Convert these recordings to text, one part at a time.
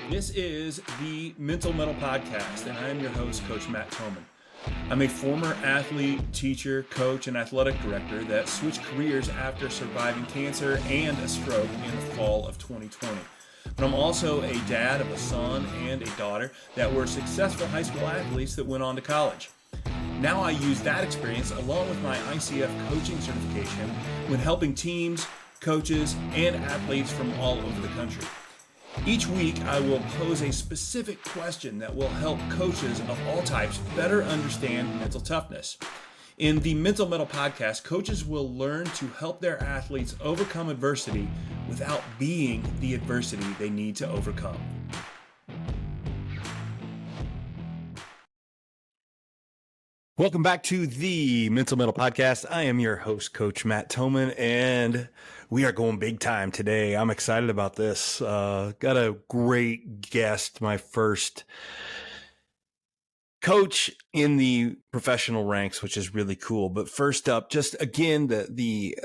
This is the Mental Metal Podcast, and I am your host, Coach Matt Thomann. I'm a former athlete, teacher, coach, and athletic director that switched careers after surviving cancer and a stroke in the fall of 2020. But I'm also a dad of a son and a daughter that were successful high school athletes that went on to college. Now I use that experience along with my ICF coaching certification when helping teams, coaches, and athletes from all over the country. Each week, I will pose a specific question that will help coaches of all types better understand mental toughness. In the Mental Metal Podcast, coaches will learn to help their athletes overcome adversity without being the adversity they need to overcome. Welcome back to the Mental Metal Podcast. I am your host, Coach Matt Thomann, and we are going big time today. I'm excited about this. Got a great guest, my first coach in the professional ranks, which is really cool. But first up, just again, the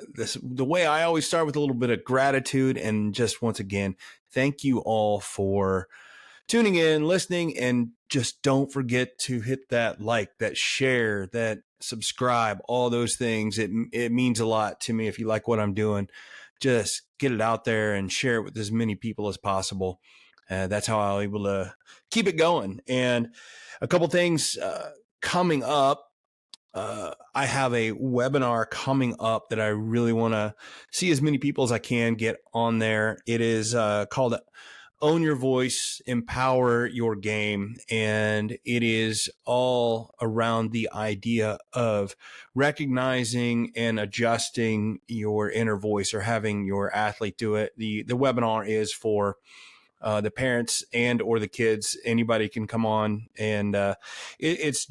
way I always start with a little bit of gratitude, and just once again, thank you all for tuning in, listening, and just don't forget to hit that like, that share, that subscribe, all those things. It means a lot to me. If you like what I'm doing, just get it out there and share it with as many people as possible. That's how I'm able to keep it going. And a couple things coming up. I have a webinar coming up that I really want to see as many people as I can get on there. It is called Own Your Voice, Empower Your Game. And it is all around the idea of recognizing and adjusting your inner voice, or having your athlete do it. The webinar is for the parents and or the kids. Anybody can come on, and it's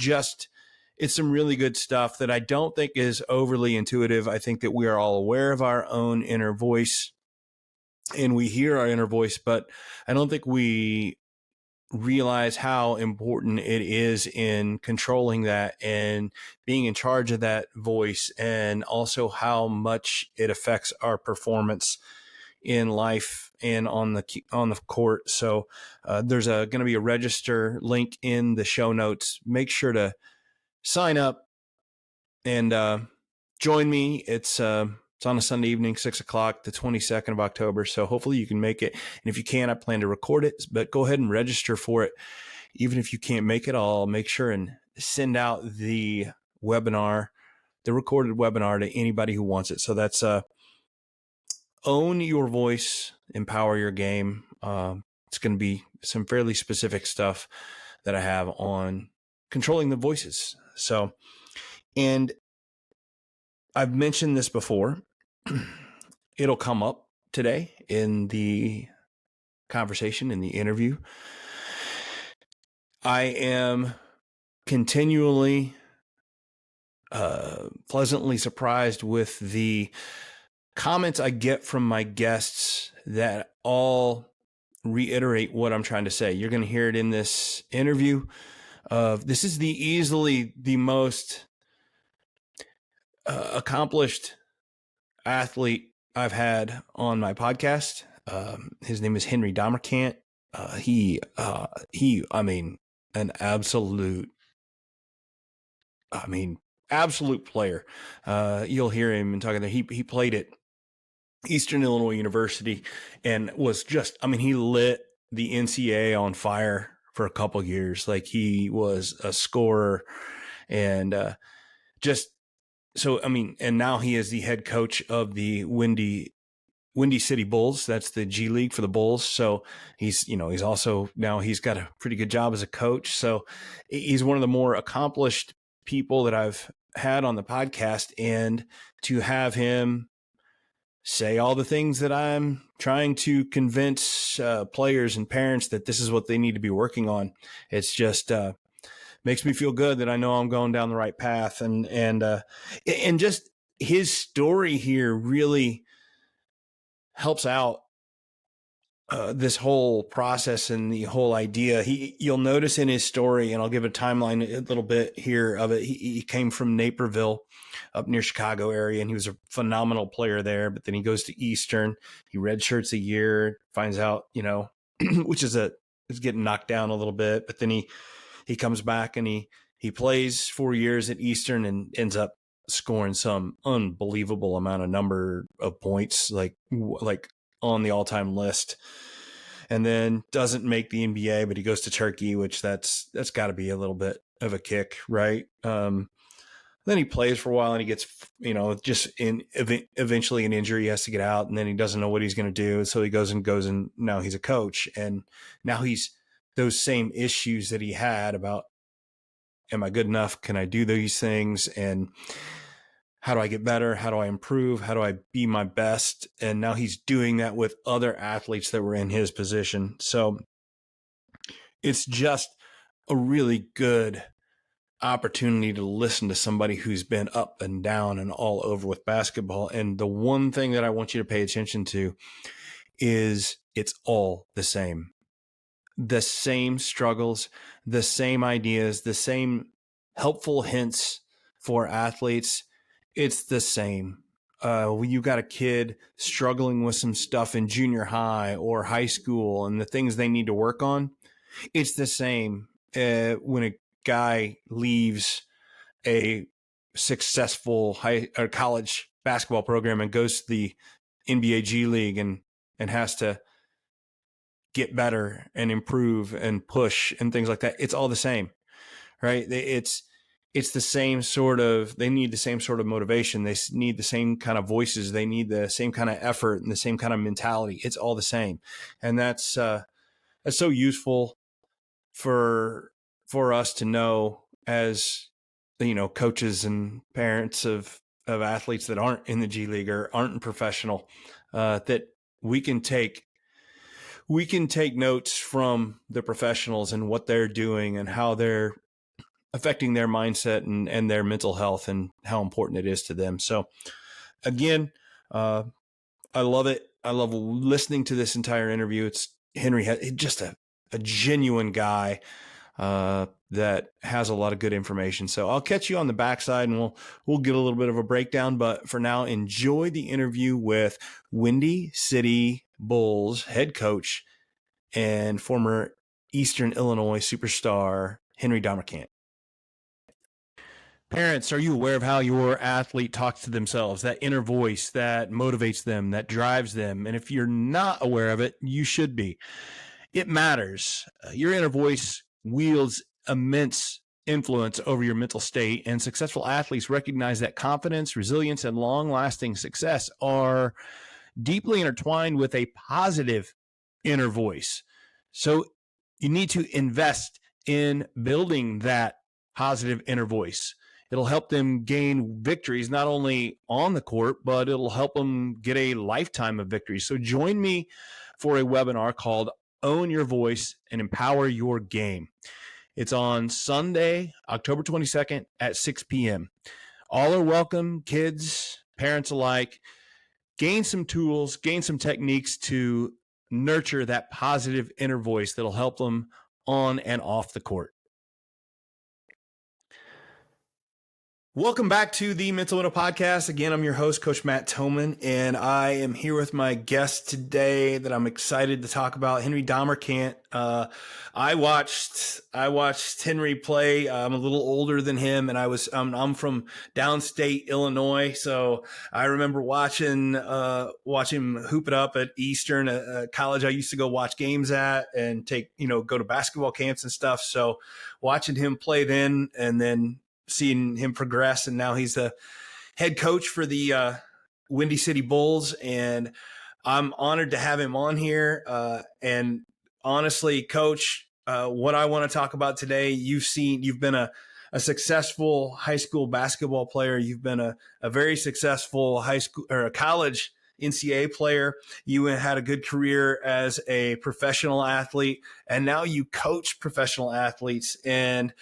some really good stuff that I don't think is overly intuitive. I think that we are all aware of our own inner voice, and we hear our inner voice, but I don't think we realize how important it is in controlling that and being in charge of that voice, and also how much it affects our performance in life and on the court. So there's going to be a register link in the show notes. Make sure to sign up and join me. It's on a Sunday evening, 6:00, the 22nd of October. So hopefully you can make it. And if you can, I plan to record it, but go ahead and register for it. Even if you can't make it, I'll make sure and send out the webinar, the recorded webinar, to anybody who wants it. So that's Own Your Voice, Empower Your Game. It's going to be some fairly specific stuff that I have on controlling the voices. So, and I've mentioned this before. It'll come up today in the conversation, in the interview. I am continually pleasantly surprised with the comments I get from my guests that all reiterate what I'm trying to say. You're going to hear it in this interview. This is easily the most accomplished athlete I've had on my podcast. His name is MHenry Domercant. An absolute player. You'll hear him talking there. He played at Eastern Illinois University and was just, he lit the NCAA on fire for a couple of years. Like, he was a scorer, and and now he is the head coach of the Windy City Bulls. That's the G League for the Bulls. So he's also, now he's got a pretty good job as a coach. So he's one of the more accomplished people that I've had on the podcast, and to have him say all the things that I'm trying to convince players and parents that this is what they need to be working on, it's just makes me feel good that I know I'm going down the right path. And just his story here really helps out this whole process and the whole idea. You'll notice in his story, and I'll give a timeline a little bit here of it. He came from Naperville, up near Chicago area, and he was a phenomenal player there. But then he goes to Eastern. He redshirts a year, finds out, which is is getting knocked down a little bit, but then he comes back and he plays 4 years at Eastern and ends up scoring some unbelievable number of points, like on the all-time list, and then doesn't make the NBA, but he goes to Turkey, which that's got to be a little bit of a kick, right? Then he plays for a while and he gets, just eventually an injury. He has to get out, and then he doesn't know what he's going to do. So he goes and now he's a coach, and now he's those same issues that he had about, am I good enough? Can I do these things? And how do I get better? How do I improve? How do I be my best? And now he's doing that with other athletes that were in his position. So it's just a really good opportunity to listen to somebody who's been up and down and all over with basketball. And the one thing that I want you to pay attention to is it's all the same struggles, the same ideas, the same helpful hints for athletes. It's the same. When you got a kid struggling with some stuff in junior high or high school and the things they need to work on, it's the same when a guy leaves a successful high or college basketball program and goes to the NBA G League and has to get better and improve and push and things like that. It's all the same, right? It's the same sort of, they need the same sort of motivation. They need the same kind of voices. They need the same kind of effort and the same kind of mentality. It's all the same. And that's so useful for us to know as, coaches and parents of athletes that aren't in the G League or aren't in professional, that we can take notes from the professionals and what they're doing and how they're affecting their mindset and their mental health and how important it is to them. So again, I love it. I love listening to this entire interview. It's Henry, just a genuine guy that has a lot of good information. So I'll catch you on the backside and we'll get a little bit of a breakdown. But for now, enjoy the interview with Windy City Bulls head coach and former Eastern Illinois superstar, Henry Domercant. Parents, are you aware of how your athlete talks to themselves, that inner voice that motivates them, that drives them? And if you're not aware of it, you should be. It matters. Your inner voice wields immense influence over your mental state, and successful athletes recognize that confidence, resilience, and long-lasting success are deeply intertwined with a positive inner voice. So you need to invest in building that positive inner voice. It'll help them gain victories, not only on the court, but it'll help them get a lifetime of victories. So join me for a webinar called Own Your Voice and Empower Your Game. It's on Sunday, October 22nd at 6 p.m. All are welcome, kids, parents alike. Gain some tools, gain some techniques to nurture that positive inner voice that'll help them on and off the court. Welcome back to the Mental Winner Podcast. Again, I'm your host, Coach Matt Thomann, and I am here with my guest today that I'm excited to talk about, Henry Domercant. I watched Henry play. I'm a little older than him, and I'm from downstate Illinois, so I remember watching him hoop it up at Eastern, a college I used to go watch games at and go to basketball camps and stuff. So watching him play then, and then seeing him progress, and now he's the head coach for the Windy City Bulls, and I'm honored to have him on here. And honestly, Coach, what I want to talk about today, you've been a successful high school basketball player. You've been a very successful high school or a college NCAA player. You had a good career as a professional athlete, and now you coach professional athletes. And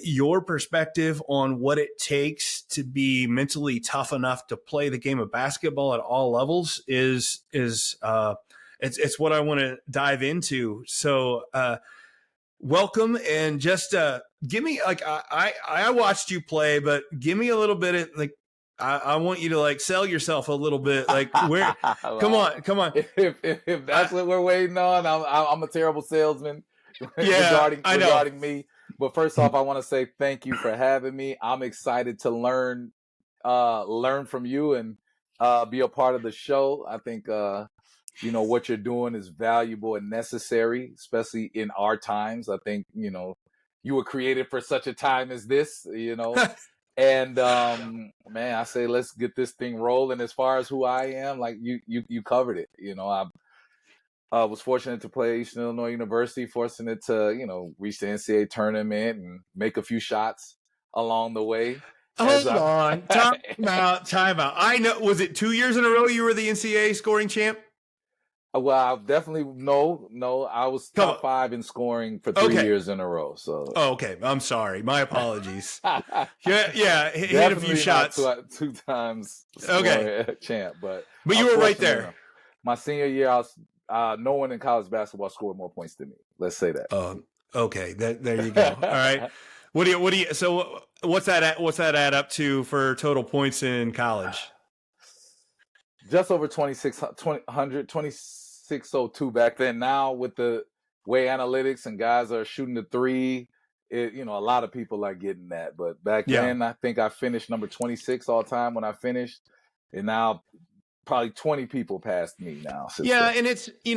your perspective on what it takes to be mentally tough enough to play the game of basketball at all levels is it's what I want to dive into. So welcome, and just give me, like, I watched you play, but give me a little bit of, like, I want you to like sell yourself a little bit. Like where? Well, Come on. if that's what we're waiting on, I'm a terrible salesman Yeah, I know. regarding me. But first off, I want to say thank you for having me. I'm excited to learn from you and be a part of the show. I think what you're doing is valuable and necessary, especially in our times. I think you were created for such a time as this. And man, I say let's get this thing rolling. As far as who I am, like you covered it. I was fortunate to play Eastern Illinois University, fortunate to reach the NCAA tournament and make a few shots along the way. As Hold on. Time out. Time out. I know. Was it 2 years in a row you were the NCAA scoring champ? well, I definitely no. I was Come top on. 5 in scoring for 3 Okay. years in a row. So Oh, okay. I'm sorry. My apologies. Yeah. Hit a few definitely not shots. two times Okay. scoring champ, but But I you was were right fortunate there. enough. My senior year, no one in college basketball scored more points than me. Let's say that. Okay. There you go. All right. So what's that add up to for total points in college? Just over 2602 back then. Now with the way analytics and guys are shooting the three, a lot of people are getting that. But back Yeah. then, I think I finished number 26 all time when I finished, and now probably 20 people passed me now. Yeah, and it's you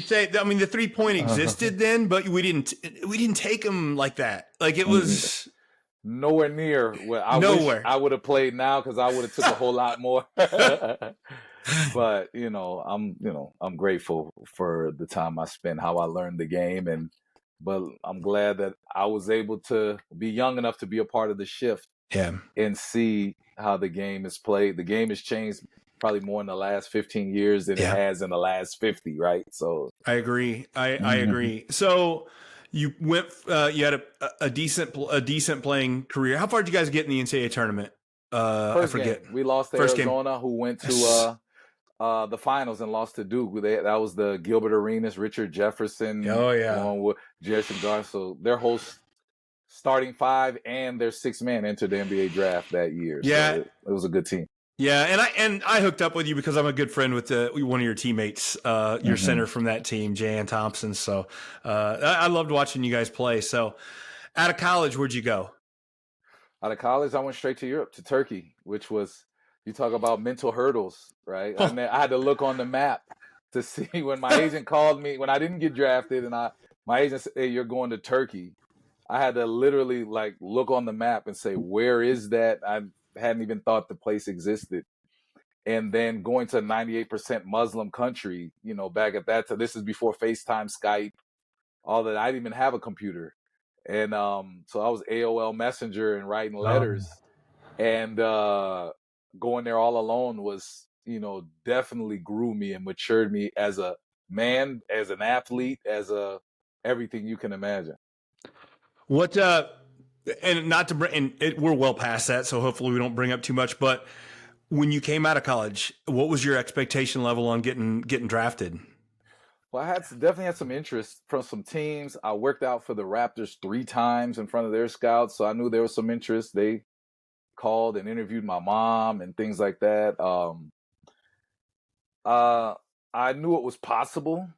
say, I mean, the 3-point existed then, but we didn't take them like that. Like it was nowhere near where I wish nowhere. I would have played now, because I would have took a whole lot more. But I'm grateful for the time I spent, how I learned the game, but I'm glad that I was able to be young enough to be a part of the shift. Yeah. And see how the game is played. The game has changed probably more in the last 15 years than it has in the last 50, right? So I agree. I agree. So you went. You had a decent playing career. How far did you guys get in the NCAA tournament? I First forget. game, we lost to First game. Arizona, who went to the finals and lost to Duke. That was the Gilbert Arenas, Richard Jefferson, Oh yeah. along with Jerison Garth. So their whole starting 5 and their 6-man entered the NBA draft that year. Yeah. So it was a good team. Yeah, and I hooked up with you because I'm a good friend with one of your teammates, your center from that team, Jan Thompson. So I loved watching you guys play. So out of college, where'd you go? Out of college, I went straight to Europe, to Turkey, which was, you talk about mental hurdles, right? I had to look on the map to see when my agent called me, when I didn't get drafted, and my agent said, "Hey, you're going to Turkey." I had to literally like look on the map and say, "Where is that?" I hadn't even thought the place existed. And then going to a 98% Muslim country, back at that time, this is before FaceTime, Skype, all that. I didn't even have a computer. And so I was AOL Messenger and writing letters. And going there all alone was, definitely grew me and matured me as a man, as an athlete, as everything you can imagine. What and not to bring, and we're well past that, so hopefully we don't bring up too much. But when you came out of college, what was your expectation level on getting drafted? Well, I definitely had some interest from some teams. I worked out for the Raptors 3 times in front of their scouts, so I knew there was some interest. They called and interviewed my mom and things like that. I knew it was possible.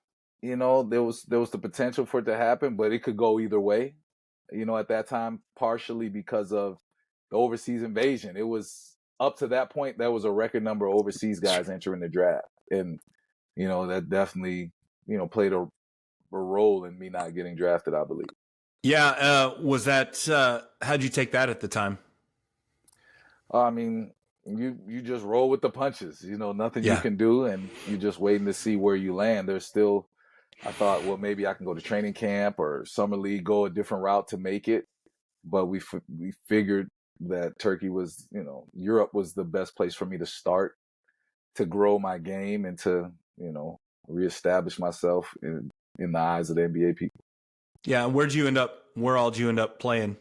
There was the potential for it to happen, but it could go either way. At that time, partially because of the overseas invasion. It was up to that point, there was a record number of overseas guys entering the draft, and that definitely played a role in me not getting drafted, I believe. Yeah, was that how'd you take that at the time? I mean, you just roll with the punches. Nothing you can do, and you're just waiting to see where you land. There's still, I thought, well, maybe I can go to training camp or summer league, go a different route to make it. But we figured that Turkey was, Europe was the best place for me to start, to grow my game and to, reestablish myself in the eyes of the NBA people. Yeah, and where all did you end up playing?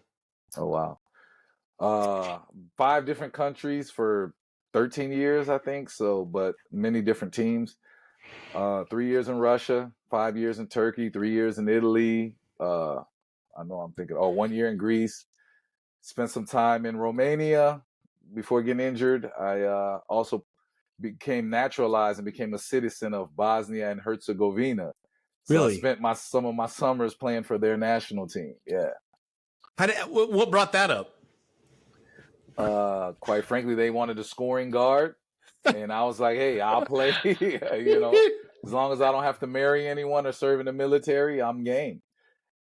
Oh wow. 5 different countries for 13 years, I think. So, but many different teams. 3 years in Russia, 5 years in Turkey, 3 years in Italy. I know I'm thinking, 1 year in Greece. Spent some time in Romania, before getting injured, I also became naturalized and became a citizen of Bosnia and Herzegovina. So I Really? spent some of my summers playing for their national team. Yeah. What brought that up? Quite frankly, they wanted a scoring guard, and I was like, "Hey, I'll play." As long as I don't have to marry anyone or serve in the military, I'm game.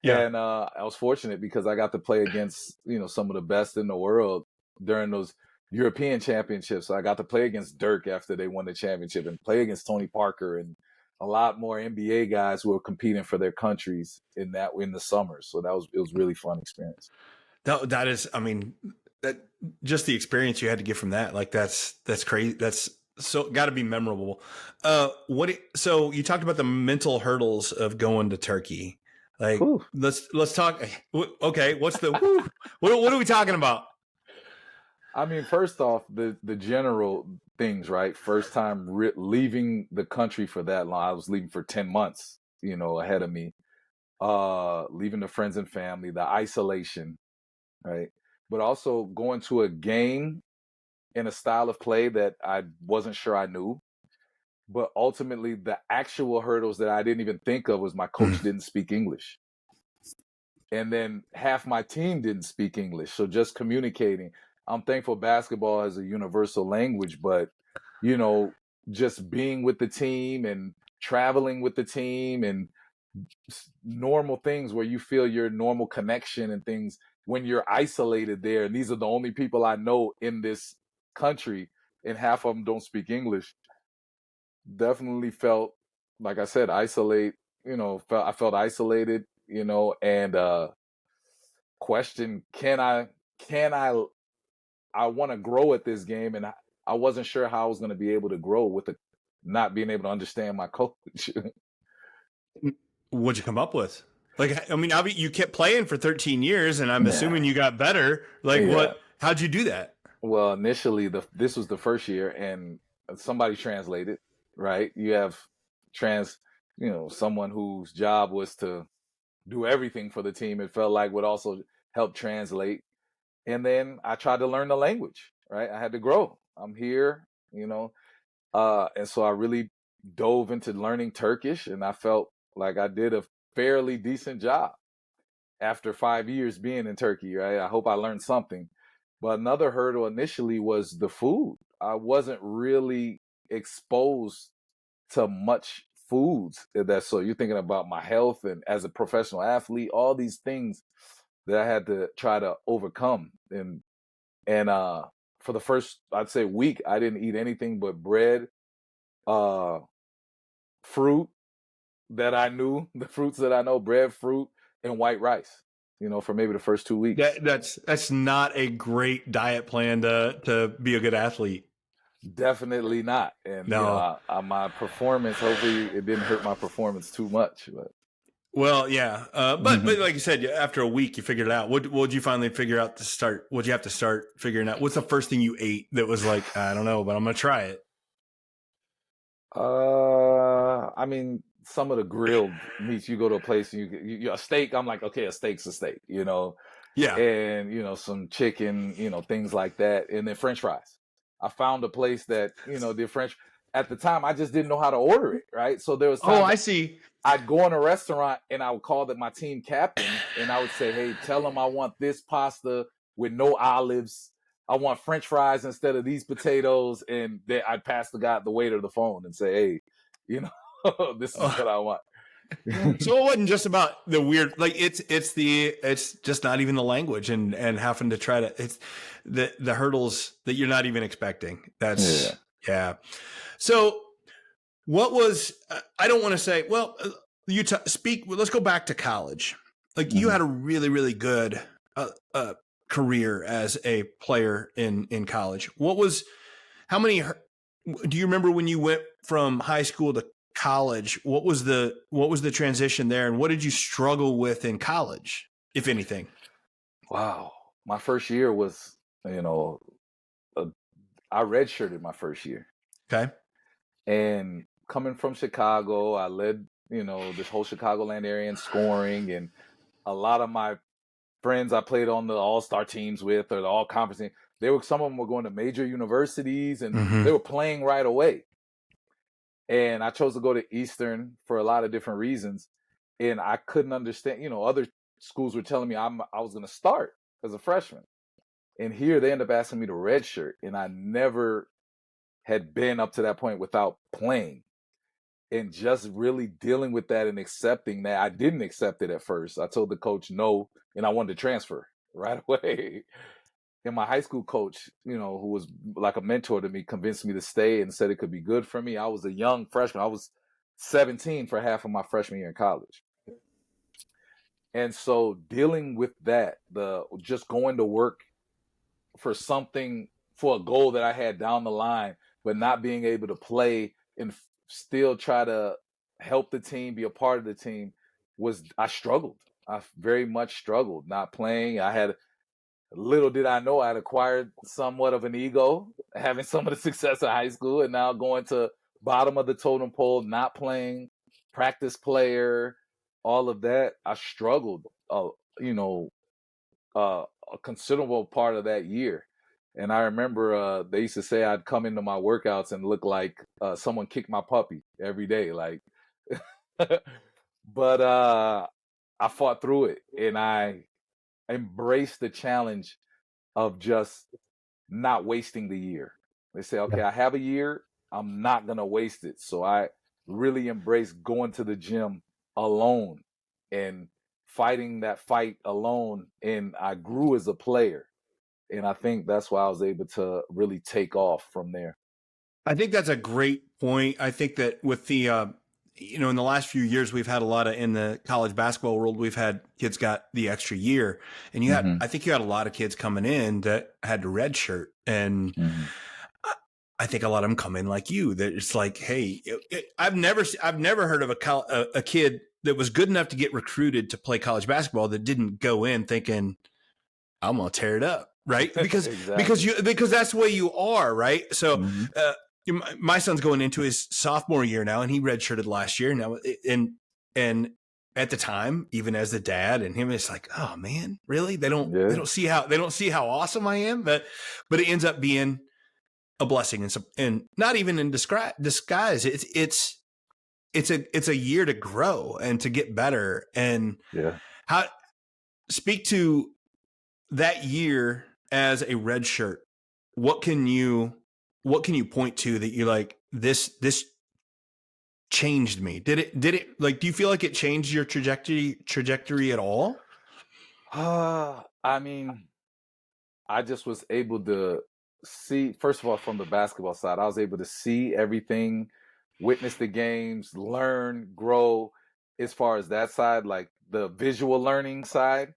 Yeah. And I was fortunate because I got to play against some of the best in the world during those European championships. So I got to play against Dirk after they won the championship, and play against Tony Parker and a lot more NBA guys who were competing for their countries in the summer. So it was really fun experience. That is, I mean, that just the experience you had to get from that, like that's crazy. That's so got to be memorable. So you talked about the mental hurdles of going to Turkey. Like, Whew. let's talk. Okay, what's the what are we talking about? I mean, first off, the general things, right? First time leaving the country for that long. I was leaving for 10 months, ahead of me. Leaving the friends and family, the isolation, right? But also going to a game in a style of play that I wasn't sure I knew. But ultimately, the actual hurdles that I didn't even think of was my coach didn't speak English. And then half my team didn't speak English. So just communicating. I'm thankful basketball has a universal language, but, just being with the team and traveling with the team and normal things where you feel your normal connection and things when you're isolated there. And these are the only people I know in this country, and half of them don't speak English. Definitely felt, like I said, I felt isolated, and question, I want to grow at this game, and I wasn't sure how I was going to be able to grow with not being able to understand my coach. What'd you come up with? Like, I mean, you kept playing for 13 years, and I'm Yeah. assuming you got better. Like, Yeah. how'd you do that? Well, initially, this was the first year, and somebody translated, right? You have someone whose job was to do everything for the team. It felt like would also help translate. And then I tried to learn the language, right? I had to grow. I'm here, and so I really dove into learning Turkish, and I felt like I did a fairly decent job after 5 years being in Turkey, right? I hope I learned something. But another hurdle initially was the food. I wasn't really exposed to much foods. So you're thinking about my health, and as a professional athlete, all these things that I had to try to overcome. And for the first, I'd say, week, I didn't eat anything but bread, uh, fruit that I knew, the fruits that I know, bread, fruit, and white rice. For maybe the first 2 weeks. That's not a great diet plan to be a good athlete. Definitely not. And No. my performance, hopefully it didn't hurt my performance too much. But Well, yeah, but like you said, after a week, you figured it out. What'd you finally figure out to start? What'd you have to start figuring out? What's the first thing you ate that was like, I don't know, but I'm gonna try it? I mean, some of the grilled meats. You go to a place and you a steak. I'm like, okay, a steak's a steak, Yeah. and some chicken, things like that, and then French fries. I found a place that did French. At the time, I just didn't know how to order it, right? So there was Oh, times I see. I'd go in a restaurant and I would call my team captain and I would say, hey, tell them I want this pasta with no olives. I want French fries instead of these potatoes. And then I'd pass the waiter the phone and say, hey, this is what I want. So it wasn't just about the weird, like it's just not even the language and having to try to, it's the hurdles that you're not even expecting. That's yeah. So what was, I don't want to say, well, let's go back to college. Like you had a really, really good career as a player in college. How many, do you remember when you went from high school to college? What was the transition there, and what did you struggle with in college, if anything? Wow. My first year was, I redshirted my first year. Okay. And coming from Chicago, I led, this whole Chicagoland area in scoring, and a lot of my friends I played on the all-star teams with or the all-conference team, some of them were going to major universities, and Mm-hmm. they were playing right away. And I chose to go to Eastern for a lot of different reasons. And I couldn't understand, other schools were telling me I was going to start as a freshman. And here they end up asking me to redshirt. And I never had been up to that point without playing. And just really dealing with that and accepting that. I didn't accept it at first. I told the coach no, and I wanted to transfer right away. And my high school coach, who was like a mentor to me, convinced me to stay and said it could be good for me. I was a young freshman. I was 17 for half of my freshman year in college. And so dealing with that, just going to work for something, for a goal that I had down the line, but not being able to play and still try to help the team, be a part of the team, I struggled. I very much struggled not playing. Little did I know I'd acquired somewhat of an ego, having some of the success in high school, and now going to bottom of the totem pole, not playing, practice player, all of that. I struggled, a considerable part of that year. And I remember they used to say I'd come into my workouts and look like someone kicked my puppy every day. Like, but I fought through it, and I embraced the challenge of just not wasting the year. They say, okay, I have a year, I'm not going to waste it. So I really embraced going to the gym alone and fighting that fight alone. And I grew as a player. And I think that's why I was able to really take off from there. I think that's a great point. I think that with the, in the last few years, we've had a lot of, in the college basketball world, we've had kids got the extra year, and I think you had a lot of kids coming in that had to redshirt, and I think a lot of them come in like you, that it's like, hey, I've never heard of a kid that was good enough to get recruited to play college basketball that didn't go in thinking, I'm going to tear it up. Right. Because, Exactly. because that's the way you are. Right. So, my son's going into his sophomore year now, and he redshirted last year. Now, and at the time, even as the dad and him, it's like, oh man, really? They don't see how awesome I am. But it ends up being a blessing, and not even in disguise. It's a year to grow and to get better. And speak to that year as a red shirt. What can you point to that you're like, this changed me? Did it like, do you feel like it changed your trajectory at all? I mean, I just was able to see, first of all, from the basketball side, I was able to see everything, witness the games, learn, grow as far as that side, like the visual learning side.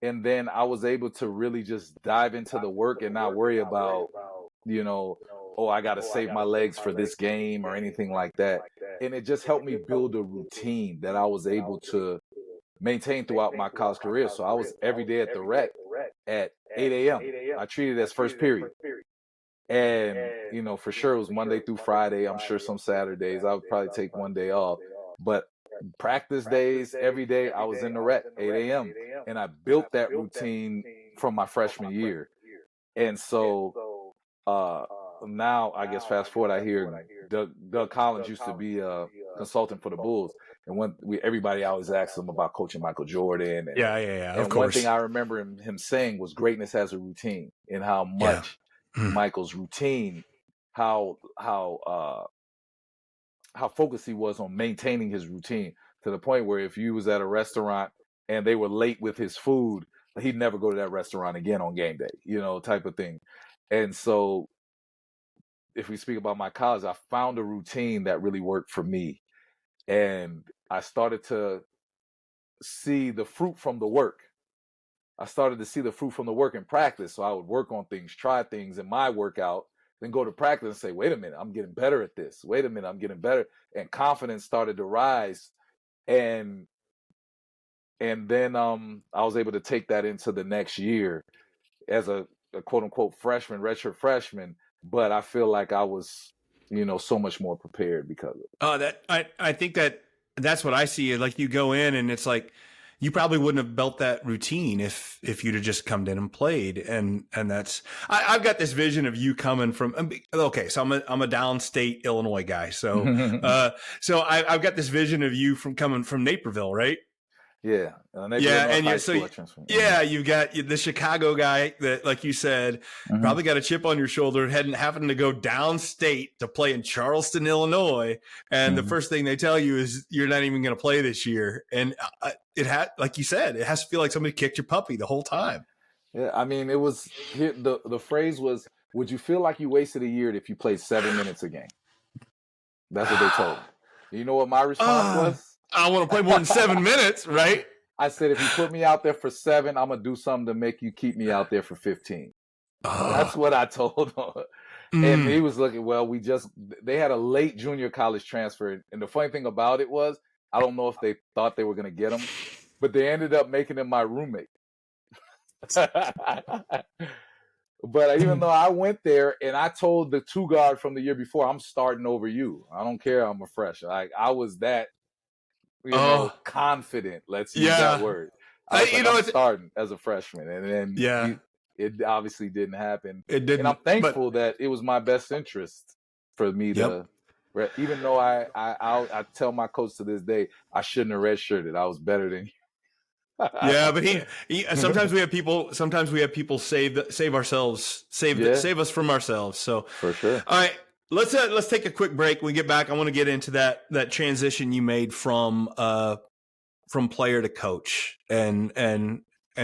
And then I was able to really just dive into the work and not worry about, oh, I got to save my legs for this game or anything like that. And it just helped me build a routine that I was able to maintain throughout my college career. So I was every day at the rec at 8 a.m. I treated it as first period. And, for sure it was Monday through Friday. I'm sure some Saturdays I would probably take one day off. But practice days, every day I was in the rec, 8 a.m. And I built that routine from my freshman year. And so now, I guess, fast forward, I hear Doug Collins used to be a consultant for the Bulls. And everybody always asks him about coaching Michael Jordan. And, of course. One thing I remember him saying was greatness has a routine, and how much Michael's routine, how focused he was on maintaining his routine, to the point where if you was at a restaurant and they were late with his food, he'd never go to that restaurant again on game day, type of thing. And so if we speak about my college, I found a routine that really worked for me. And I started to see the fruit from the work. I started to see the fruit from the work in practice. So I would work on things, try things in my workout, then go to practice and say, wait a minute, I'm getting better at this. Wait a minute, I'm getting better. And confidence started to rise. And then I was able to take that into the next year as a quote unquote freshman, redshirt freshman. But I feel like I was, so much more prepared because of it. I think that's what I see. Like, you go in and it's like, you probably wouldn't have built that routine if you'd have just come in and played. And that's I've got this vision of you coming from. Okay, so I'm a downstate Illinois guy, so I've got this vision of you from coming from Naperville, right? Yeah, Naperville Yeah, North and High you School. I transferred. yeah, you've got the Chicago guy that, like you said, probably got a chip on your shoulder, having to go downstate to play in Charleston, Illinois, and the first thing they tell you is you're not even going to play this year, and it had, like you said, it has to feel like somebody kicked your puppy the whole time. Yeah, I mean, it was here. The phrase was, "Would you feel like you wasted a year if you played 7 minutes a game?" That's what they told me. You know what my response was? I want to play more than 7 minutes, right? I said, if you put me out there for 7, I'm gonna do something to make you keep me out there for 15. That's what I told him. And he was looking, well, they had a late junior college transfer. And the funny thing about it was, I don't know if they thought they were going to get him, but they ended up making him my roommate. But even though I went there and I told the 2 guard from the year before, I'm starting over you. I don't care. I'm a fresh. I was that, confident. Let's use that word. I was I'm starting as a freshman. And then it obviously didn't happen. It didn't. And I'm thankful that it was my best interest for me to, even though I tell my coach to this day, I shouldn't have redshirted. I was better than you. Yeah, but sometimes we have people save us from ourselves. So for sure. All right, let's take a quick break. When we get back, I want to get into that transition you made from player to coach and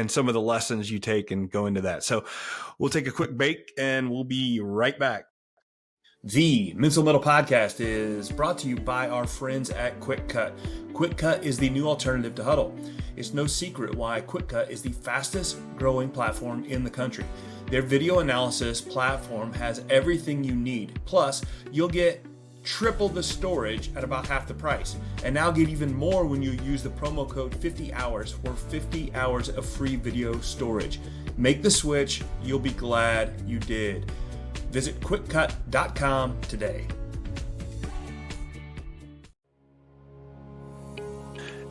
some of the lessons you take and go into that. So we'll take a quick break and we'll be right back. The Mental Metal Podcast is brought to you by our friends at Quick Cut. Quick Cut is the new alternative to Huddle. It's no secret why Quick Cut is the fastest growing platform in the country. Their video analysis platform has everything you need. Plus, you'll get triple the storage at about half the price. And now get even more when you use the promo code 50hours for 50 hours of free video storage. Make the switch. You'll be glad you did. Visit quickcut.com today.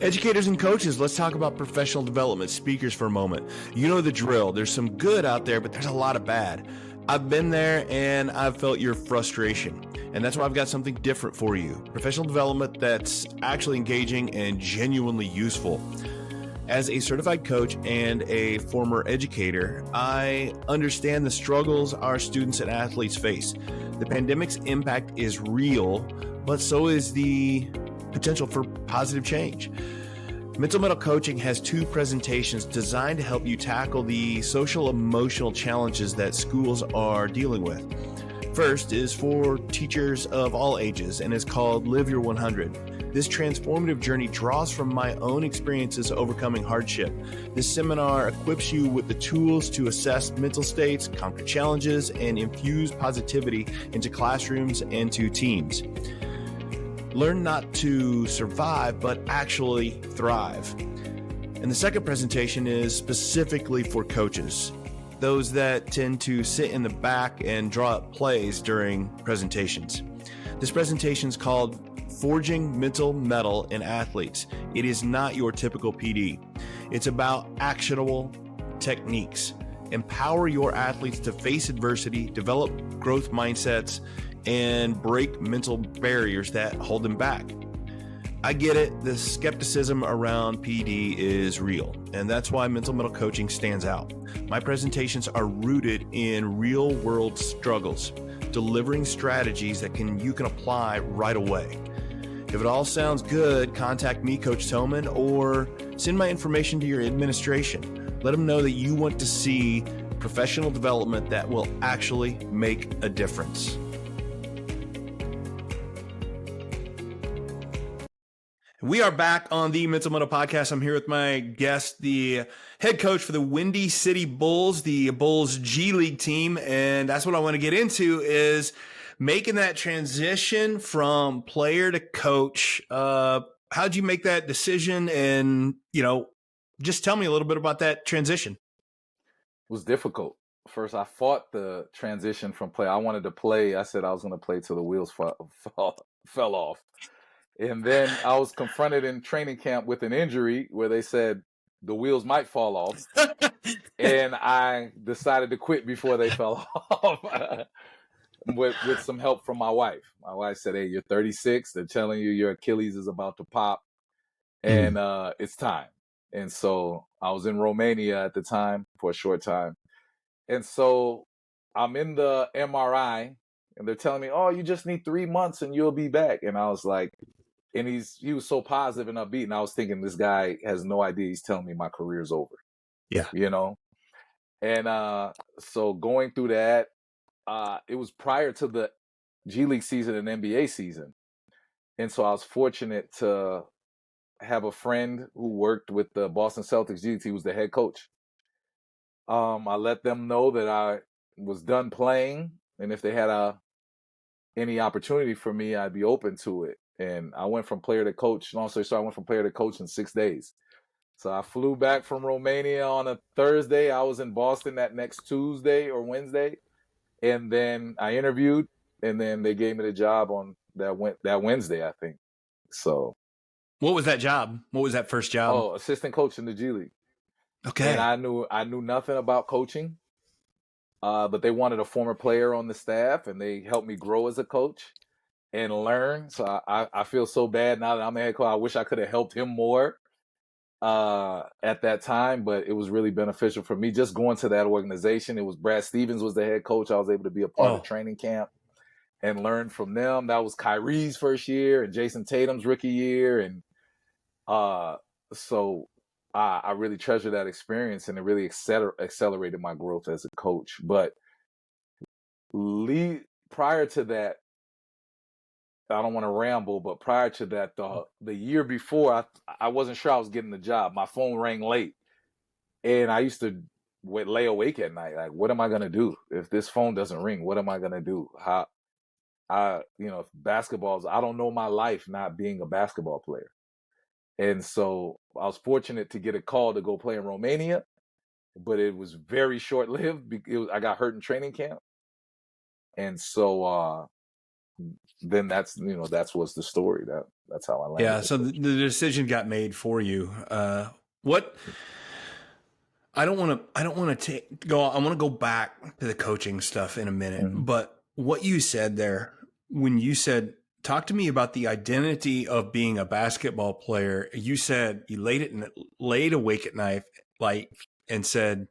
Educators and coaches, let's talk about professional development speakers for a moment. You know the drill. There's some good out there, but there's a lot of bad. I've been there and I've felt your frustration. And that's why I've got something different for you. Professional development that's actually engaging and genuinely useful. As a certified coach and a former educator, I understand the struggles our students and athletes face. The pandemic's impact is real, but so is the potential for positive change. Mental Metal Coaching has 2 presentations designed to help you tackle the social emotional challenges that schools are dealing with. First is for teachers of all ages and is called Live Your 100. This transformative journey draws from my own experiences overcoming hardship. This seminar equips you with the tools to assess mental states, conquer challenges, and infuse positivity into classrooms and to teams. Learn not to survive, but actually thrive. And the second presentation is specifically for coaches, those that tend to sit in the back and draw up plays during presentations. This presentation is called Forging Mental Metal in Athletes. It is not your typical PD. It's about actionable techniques. Empower your athletes to face adversity, develop growth mindsets, and break mental barriers that hold them back. I get it. The skepticism around PD is real, and that's why Mental Metal Coaching stands out. My presentations are rooted in real-world struggles, delivering strategies that you can apply right away. If it all sounds good, contact me, Coach Thomann, or send my information to your administration. Let them know that you want to see professional development that will actually make a difference. We are back on the Mental Metal Podcast. I'm here with my guest, the head coach for the Windy City Bulls, the Bulls G League team. And that's what I want to get into is making that transition from player to coach. How'd you make that decision? And, just tell me a little bit about that transition. It was difficult. First, I fought the transition from play. I wanted to play. I said I was going to play till the wheels fell off. And then I was confronted in training camp with an injury where they said, the wheels might fall off. And I decided to quit before they fell off with some help from my wife. My wife said, hey, you're 36. They're telling you your Achilles is about to pop and it's time. And so I was in Romania at the time for a short time. And so I'm in the MRI and they're telling me, oh, you just need 3 months and you'll be back. And I was like, and he was so positive and upbeat. And I was thinking, this guy has no idea he's telling me my career's over, Yeah. you know? And so going through that, it was prior to the G League season and NBA season. And so I was fortunate to have a friend who worked with the Boston Celtics G League. He was the head coach. I let them know that I was done playing, and if they had any opportunity for me, I'd be open to it. And I went from player to coach. Long story short, I went from player to coach in 6 days. So I flew back from Romania on a Thursday. I was in Boston that next Tuesday or Wednesday, and then I interviewed, and then they gave me the job on that Wednesday, I think. So, what was that job? What was that first job? Oh, assistant coach in the G League. Okay. And I knew nothing about coaching, but they wanted a former player on the staff, and they helped me grow as a coach and learn. So I feel so bad now that I'm a head coach. I wish I could have helped him more at that time, but it was really beneficial for me just going to that organization. It was Brad Stevens was the head coach. I was able to be a part of training camp and learn from them. That was Kyrie's first year and Jason Tatum's rookie year. And so I really treasure that experience, and it really accelerated my growth as a coach. But prior to that, I don't want to ramble, but prior to that, the year before, I wasn't sure I was getting the job. My phone rang late, and I used to lay awake at night. Like, what am I going to do if this phone doesn't ring? What am I going to do? If basketball's, I don't know my life not being a basketball player. And so I was fortunate to get a call to go play in Romania, but it was very short-lived. I got hurt in training camp. And so then that's what's the story. That's how I landed. Yeah. So the decision got made for you. What I don't want to go. I want to go back to the coaching stuff in a minute, but what you said there, when you said, talk to me about the identity of being a basketball player. You said you laid awake at night, and said,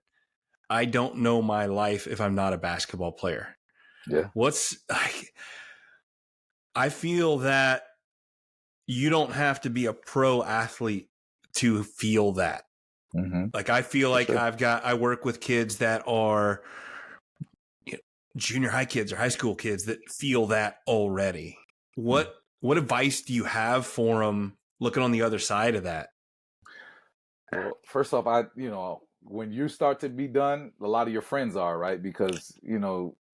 I don't know my life if I'm not a basketball player. Yeah. I feel that you don't have to be a pro athlete to feel that. Like, I feel like I work with kids that are junior high kids or high school kids that feel that already. What advice do you have for them looking on the other side of that? Well, first off, when you start to be done, a lot of your friends are, right? Because,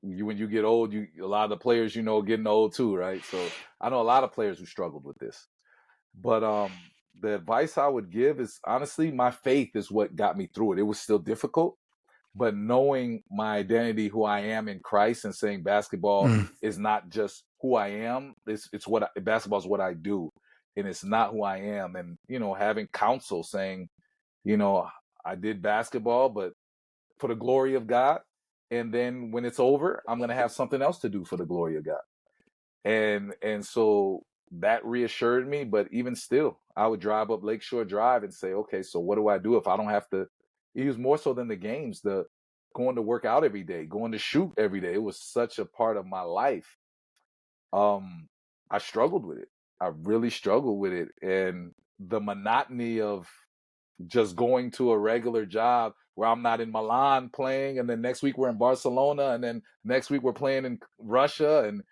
when you get old, a lot of the players, getting old too, right? So I know a lot of players who struggled with this. But the advice I would give is, honestly, my faith is what got me through it. It was still difficult, but knowing my identity, who I am in Christ, and saying basketball is not just who I am. Basketball is what I do, and it's not who I am. And, having counsel saying, I did basketball, but for the glory of God. And then when it's over, I'm going to have something else to do for the glory of God. And so that reassured me. But even still, I would drive up Lakeshore Drive and say, okay, so what do I do if I don't have to? It was more so than the games, the going to work out every day, going to shoot every day. It was such a part of my life. I struggled with it. I really struggled with it. And the monotony of just going to a regular job where I'm not in Milan playing, and then next week we're in Barcelona, and then next week we're playing in Russia, and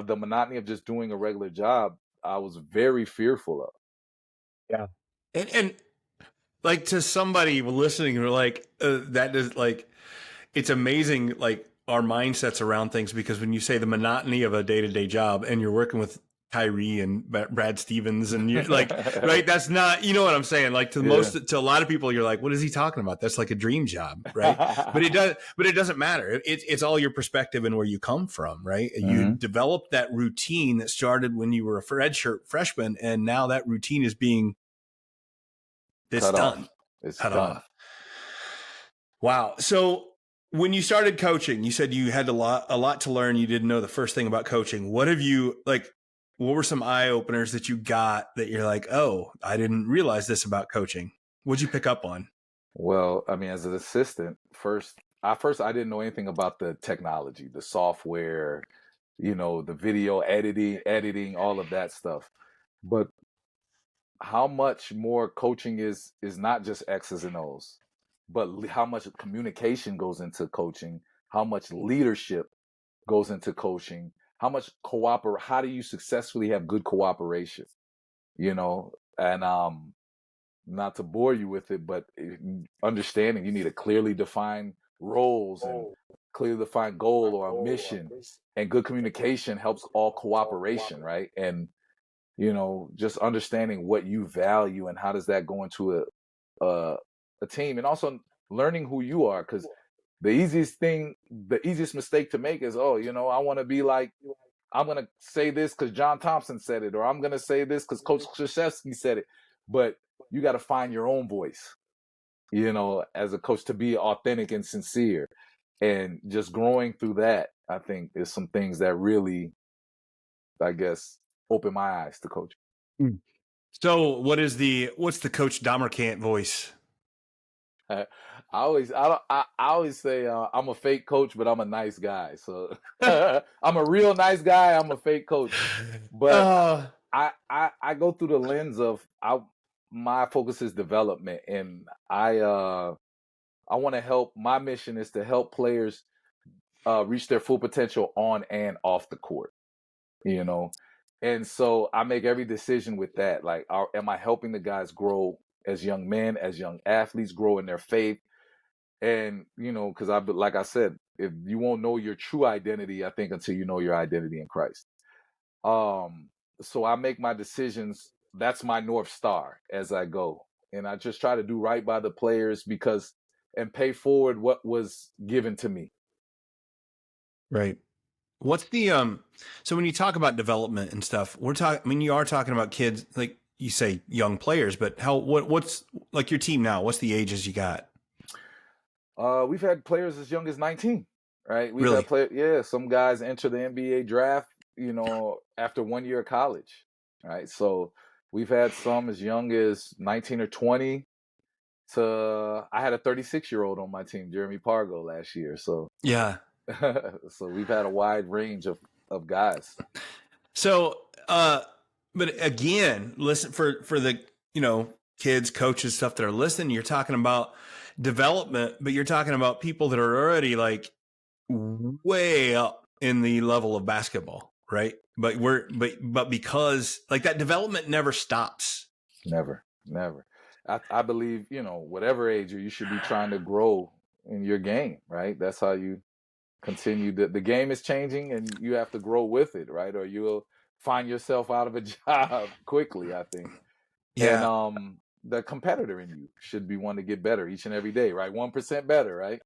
the monotony of just doing a regular job, I was very fearful of. Yeah. And like, to somebody listening, who like, that is like, it's amazing, like, our mindsets around things, because when you say the monotony of a day-to-day job and you're working with Kyrie and Brad Stevens, and you're like, right, that's not, you know what I'm saying? Like, to a lot of people, you're like, what is he talking about? That's like a dream job, right? but it doesn't matter. It's all your perspective and where you come from, right? You developed that routine that started when you were a redshirt freshman, and now that routine is being It's cut done. off. It's Cut done. off. Wow. So when you started coaching, you said you had a lot to learn. You didn't know the first thing about coaching. What were some eye openers that you got that you're like, oh, I didn't realize this about coaching? What'd you pick up on? Well, I mean, as an assistant, I didn't know anything about the technology, the software, the video editing, all of that stuff. But how much more coaching is not just X's and O's, but how much communication goes into coaching, how much leadership goes into coaching, how much how do you successfully have good cooperation, and not to bore you with it, but understanding you need a clearly defined roles and clearly defined goal or a mission, and good communication helps all cooperation, right? And just understanding what you value and how does that go into a team, and also learning who you are, because the easiest mistake to make is, I want to be like, I'm going to say this because John Thompson said it, or I'm going to say this because Coach Krzyzewski said it. But you got to find your own voice, as a coach, to be authentic and sincere. And just growing through that, I think, is some things that really, I guess, open my eyes to coaching. So what's the Coach Domercant voice? I always say I'm a fake coach, but I'm a nice guy. So I'm a real nice guy. I'm a fake coach, but I go through the lens of my focus is development, and I want to help. My mission is to help players reach their full potential on and off the court. And so I make every decision with that. Like, am I helping the guys grow as young men, as young athletes, grow in their faith? And, because like I said, if you won't know your true identity, I think, until you know your identity in Christ. So I make my decisions. That's my North Star as I go. And I just try to do right by the players and pay forward what was given to me. Right. What's the so when you talk about development and stuff, you are talking about kids, like you say young players, but what's like your team now? What's the ages you got? We've had players as young as 19, right? We've Really? had players, some guys enter the NBA draft, after 1 year of college, right? So we've had some as young as 19 or 20 I had a 36-year-old on my team, Jeremy Pargo, last year. So Yeah. so we've had a wide range of guys. So, but again, listen for the, kids, coaches, stuff that are listening, you're talking about development, but you're talking about people that are already like way up in the level of basketball, right? But but because like that development never stops. Never. I believe, whatever age you should be trying to grow in your game, right? That's how you continue. The game is changing and you have to grow with it, right? Or you'll find yourself out of a job quickly, I think. Yeah. And the competitor in you should be one to get better each and every day, right? 1% better, right?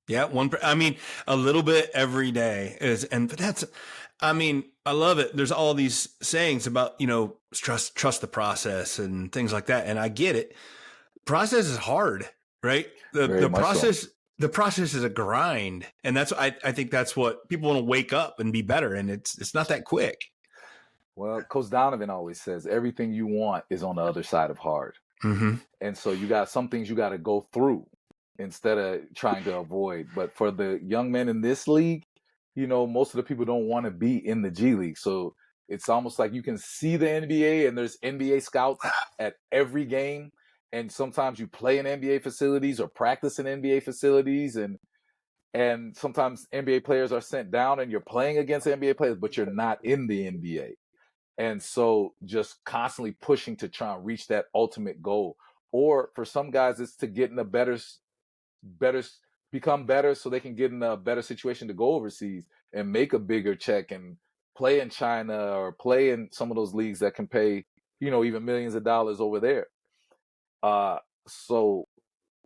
Yeah. I mean, a little bit every day but that's, I mean, I love it. There's all these sayings about, trust the process and things like that. And I get it. Process is hard, right? Very much so. The process is a grind. And I think that's what people want to wake up and be better. And it's not that quick. Well, Coach Donovan always says everything you want is on the other side of hard. Mm-hmm. And so you got some things you got to go through instead of trying to avoid. But for the young men in this league, most of the people don't want to be in the G League. So it's almost like you can see the NBA and there's NBA scouts at every game. And sometimes you play in NBA facilities or practice in NBA facilities. And sometimes NBA players are sent down and you're playing against NBA players, but you're not in the NBA. And so just constantly pushing to try and reach that ultimate goal. Or for some guys, it's to get in a better, become better so they can get in a better situation to go overseas and make a bigger check and play in China or play in some of those leagues that can pay, even millions of dollars over there. So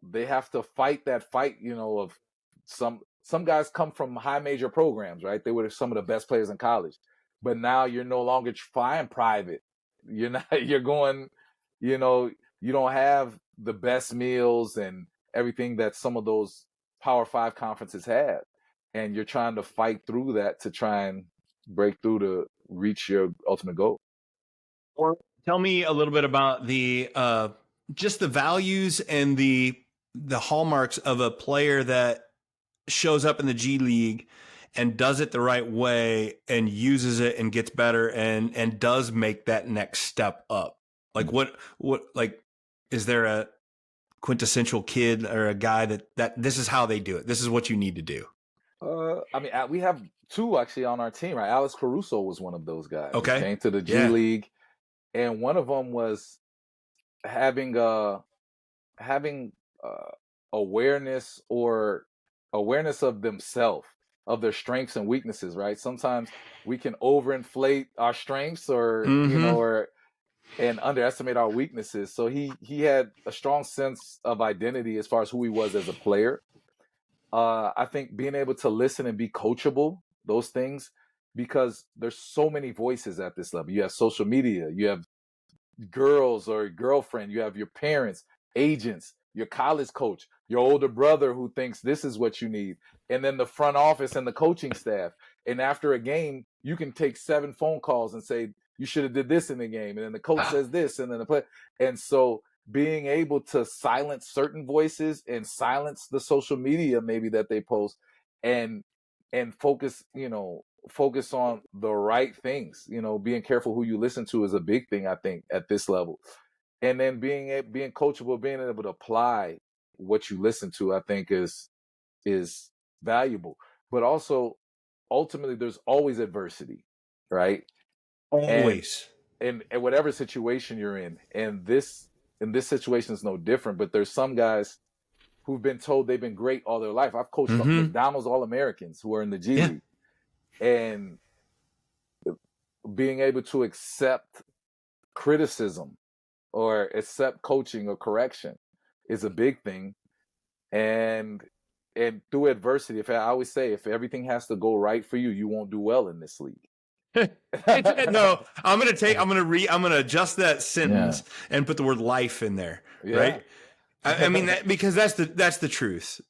they have to fight that fight, of some guys come from high major programs, right? They were some of the best players in college. But now you're no longer flying private. You're not, you're going, you don't have the best meals and everything that some of those Power 5 conferences have. And you're trying to fight through that to try and break through to reach your ultimate goal. Tell me a little bit about the just the values and the hallmarks of a player that shows up in the G League and does it the right way and uses it and gets better and does make that next step up. Like what like is there a quintessential kid or a guy that this is how they do it? This is what you need to do. I mean, we have two actually on our team, right? Alex Caruso was one of those guys. Okay. He came to the G League, and one of them was having awareness of themselves, of their strengths and weaknesses, right? Sometimes we can overinflate our strengths or and underestimate our weaknesses. So he had a strong sense of identity as far as who he was as a player. I think being able to listen and be coachable, those things, because there's so many voices at this level. You have social media, you have girls or girlfriend, you have your parents, agents, your college coach, your older brother who thinks this is what you need, and then the front office and the coaching staff. And after a game, you can take 7 phone calls and say, you should have did this in the game. And then the coach says this, and then the play. And so being able to silence certain voices and silence the social media maybe that they post and focus on the right things, being careful who you listen to is a big thing, I think, at this level. And then being coachable, being able to apply what you listen to, I think is valuable. But also, ultimately, there's always adversity, right? Always. And whatever situation you're in, and this situation is no different. But there's some guys who've been told they've been great all their life. I've coached McDonald's All-Americans who are in the G League. And being able to accept criticism or accept coaching or correction is a big thing. And through adversity, I always say, if everything has to go right for you, you won't do well in this league. No, I'm gonna adjust that sentence and put the word life in there, right? I mean, because that's the truth.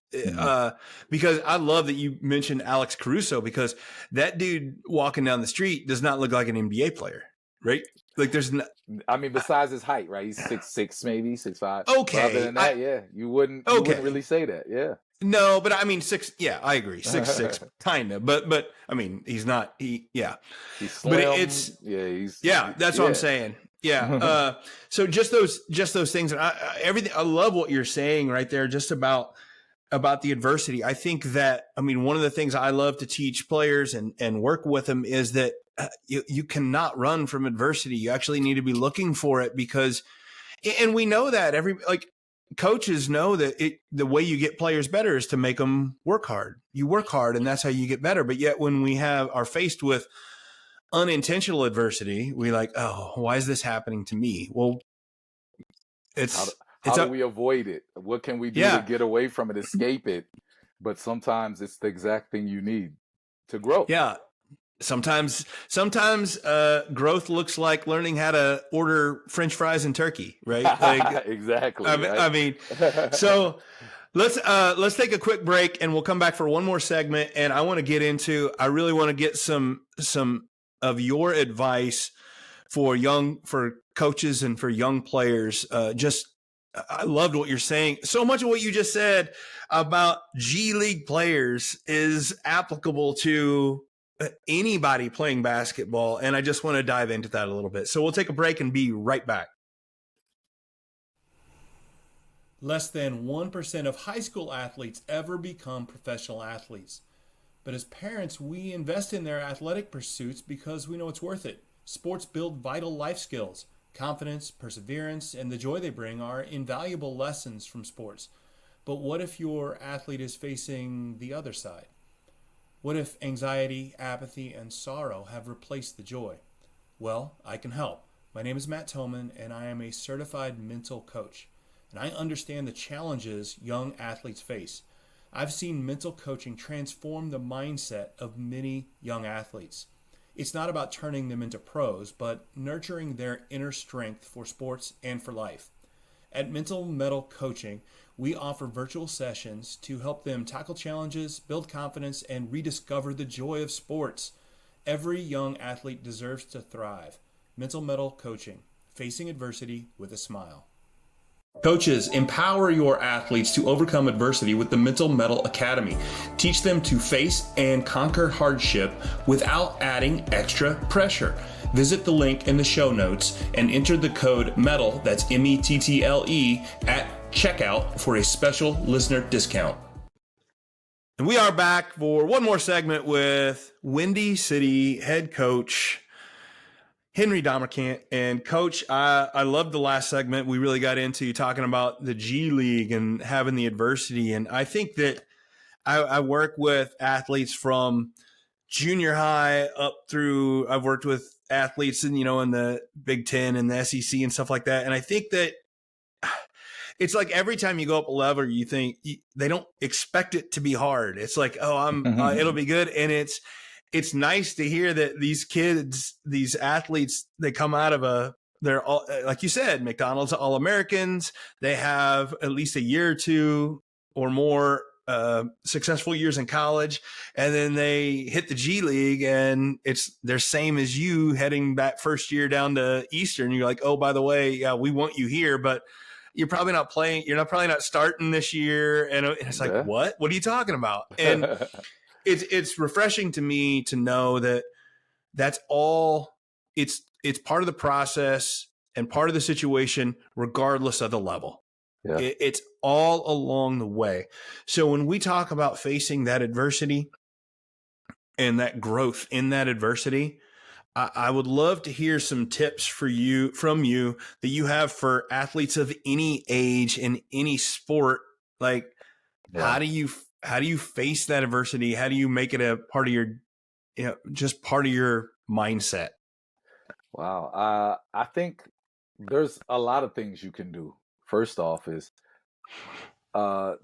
Because I love that you mentioned Alex Caruso, because that dude walking down the street does not look like an NBA player, right? Like there's no, I mean, besides his height, right? He's 6'6", maybe 6'5". Okay. But other than that, you wouldn't really say that. Yeah. No, but I mean 6. Yeah, I agree. 6'6", kind of. But I mean, he's not. He's slim. But it's that's what I'm saying. Yeah. So just those things. Everything. I love what you're saying right there. Just about the adversity. I think that, I mean, one of the things I love to teach players and work with them is that you cannot run from adversity. You actually need to be looking for it, because, and we know that coaches know that the way you get players better is to make them work hard. You work hard, and that's how you get better. But yet when we are faced with unintentional adversity, we like, oh, why is this happening to me? Well, how do we avoid it? What can we do to get away from it, escape it? But sometimes it's the exact thing you need to grow. Yeah. Sometimes growth looks like learning how to order French fries and turkey, right? Like, exactly. I mean, so let's take a quick break, and we'll come back for one more segment. And I really want to get some of your advice for coaches and for young players. I loved what you're saying. So much of what you just said about G League players is applicable to anybody playing basketball. And I just want to dive into that a little bit. So we'll take a break and be right back. Less than 1% of high school athletes ever become professional athletes. But as parents, we invest in their athletic pursuits because we know it's worth it. Sports build vital life skills. Confidence, perseverance, and the joy they bring are invaluable lessons from sports. But what if your athlete is facing the other side? What if anxiety, apathy, and sorrow have replaced the joy? Well, I can help. My name is Matt Thomann, and I am a certified mental coach. And I understand the challenges young athletes face. I've seen mental coaching transform the mindset of many young athletes. It's not about turning them into pros, but nurturing their inner strength for sports and for life. At Mental Metal Coaching, we offer virtual sessions to help them tackle challenges, build confidence, and rediscover the joy of sports. Every young athlete deserves to thrive. Mental Metal Coaching, facing adversity with a smile. Coaches, empower your athletes to overcome adversity with the Mental Metal Academy. Teach them to face and conquer hardship without adding extra pressure. Visit the link in the show notes and enter the code METTLE, that's METTLE, at checkout for a special listener discount. And we are back for one more segment with Windy City head coach MHenry Domercant. And Coach, I loved the last segment. We really got into you talking about the G League and having the adversity. And I think that I work with athletes from junior high up through, I've worked with athletes in, in the Big Ten and the SEC and stuff like that. And I think that it's like every time you go up a level, you think they don't expect it to be hard. It's like, oh, it'll be good. And it's nice to hear that these kids, these athletes, they come out of they're all, like you said, McDonald's All-Americans. They have at least a year or two or more successful years in college, and then they hit the G League, and they're same as you heading that first year down to Eastern. You're like, oh, by the way, yeah, we want you here, but you're probably not playing. You're probably not starting this year. And it's like, what are you talking about? And it's refreshing to me to know that that's all. It's part of the process and part of the situation, regardless of the level. Yeah. It's all along the way. So when we talk about facing that adversity and that growth in that adversity, I would love to hear some tips from you that you have for athletes of any age in any sport. Like, how do you face that adversity? How do you make it a part of your, just part of your mindset? Wow. I think there's a lot of things you can do. First off is,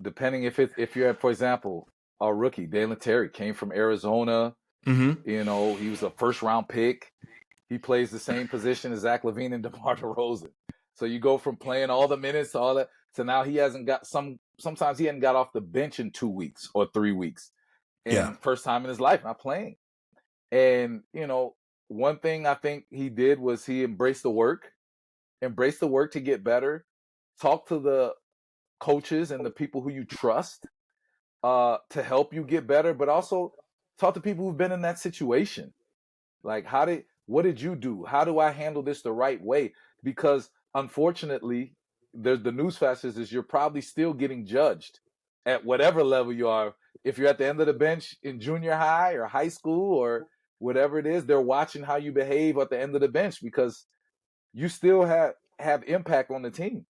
depending if you're, for example, a rookie, Dalen Terry came from Arizona. Mm-hmm. He was a first round pick. He plays the same position as Zach LaVine and DeMar DeRozan. So you go from playing all the minutes to all that to now he hasn't got sometimes he hadn't got off the bench in 2 weeks or 3 weeks. And first time in his life not playing. And, one thing I think he did was he embraced the work to get better. Talk to the coaches and the people who you trust to help you get better, but also talk to people who've been in that situation. Like, what did you do? How do I handle this the right way? Because unfortunately, the newsflash is you're probably still getting judged at whatever level you are. If you're at the end of the bench in junior high or high school or whatever it is, they're watching how you behave at the end of the bench because you still have impact on the team.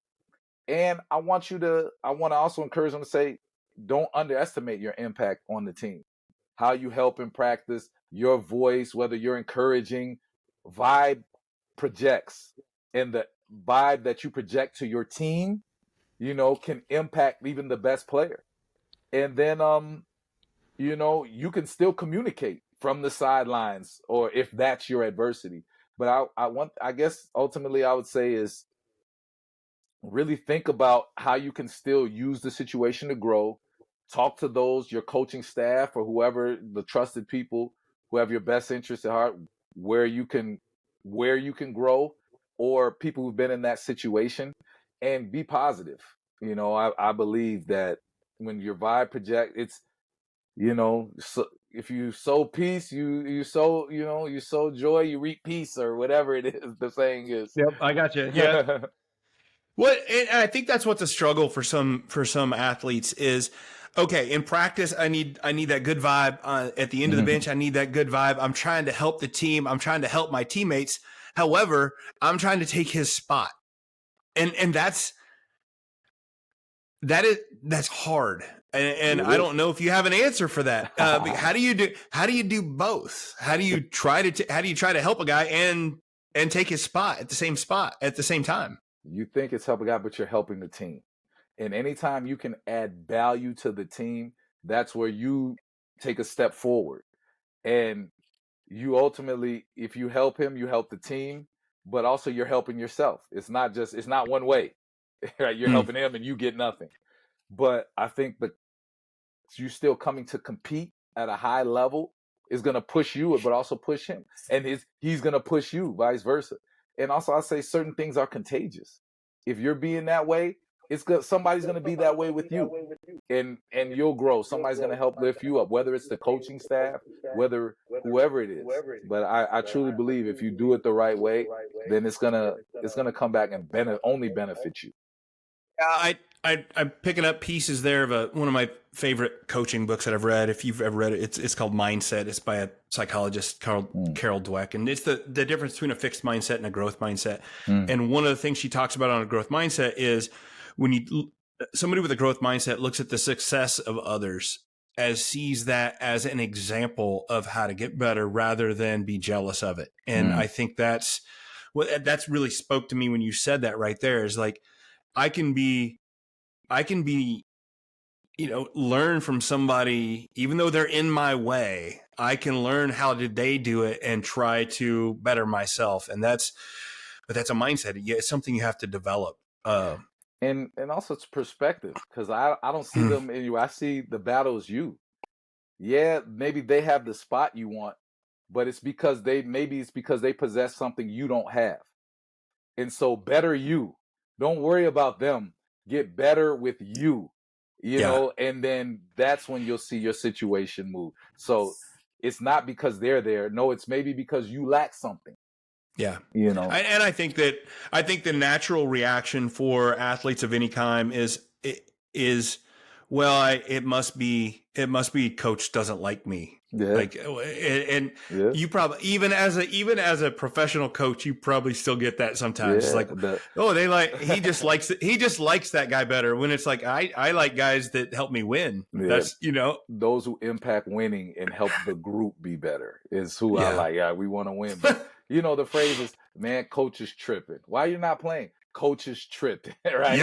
And I want to also encourage them to say, don't underestimate your impact on the team. How you help in practice, your voice, whether you're encouraging, vibe projects. And the vibe that you project to your team, can impact even the best player. And then, you can still communicate from the sidelines or if that's your adversity. But I guess ultimately I would say is really think about how you can still use the situation to grow. Talk to your coaching staff or whoever, the trusted people who have your best interests at heart, where you can grow, or people who've been in that situation, and be positive. I believe that when your vibe project, it's, so if you sow peace, you sow joy, you reap peace, or whatever it is the saying is. Yep, I got you. Yeah. And I think that's what's a struggle for some athletes is, okay, in practice, I need that good vibe. At the end of the bench, I need that good vibe. I'm trying to help the team. I'm trying to help my teammates. However, I'm trying to take his spot. And that's hard. And I don't know if you have an answer for that. How do you do both? How do you try to help a guy and take his spot at the same time? You think it's help a guy, but you're helping the team. And anytime you can add value to the team, that's where you take a step forward. And you ultimately, if you help him, you help the team, but also you're helping yourself. It's not one way. Right? You're helping him and you get nothing. But I think that you still coming to compete at a high level is going to push you, but also push him, and he's going to push you, vice versa. And also, I say certain things are contagious. If you're being that way, it's good. Somebody's going to be that way with you, and you'll grow. Somebody's going to help lift you up, whether it's the coaching staff, whether whoever it is. But I truly believe if you do it the right way, then it's gonna come back and only benefit you. I'm picking up pieces there of one of my favorite coaching books that I've read. If you've ever read it, it's called Mindset. It's by a psychologist, Carol Dweck. And it's the difference between a fixed mindset and a growth mindset. And one of the things she talks about on a growth mindset is when somebody with a growth mindset looks at the success of others sees that as an example of how to get better rather than be jealous of it. And I think that's really spoke to me when you said that right there, is like, I can be, learn from somebody, even though they're in my way. I can learn how did they do it and try to better myself. And that's a mindset. It's something you have to develop. And also it's perspective, because I don't see them in you. I see the battle as you. Yeah, maybe they have the spot you want, but it's because they possess something you don't have. And so better you. Don't worry about them. Get better with you, you know, and then that's when you'll see your situation move. So it's not because they're there. No, it's maybe because you lack something. Yeah. You know, and I think the natural reaction for athletes of any kind is, well, it must be coach doesn't like me. Yeah. Like, and you probably, even as a professional coach, you probably still get that sometimes. It's like, he just likes that guy better, when it's like, I like guys that help me win. That's, those who impact winning and help the group be better is who I like. Yeah, we want to win. But the phrase is, man, coach is tripping. Why you're not playing? Coach is tripping, right?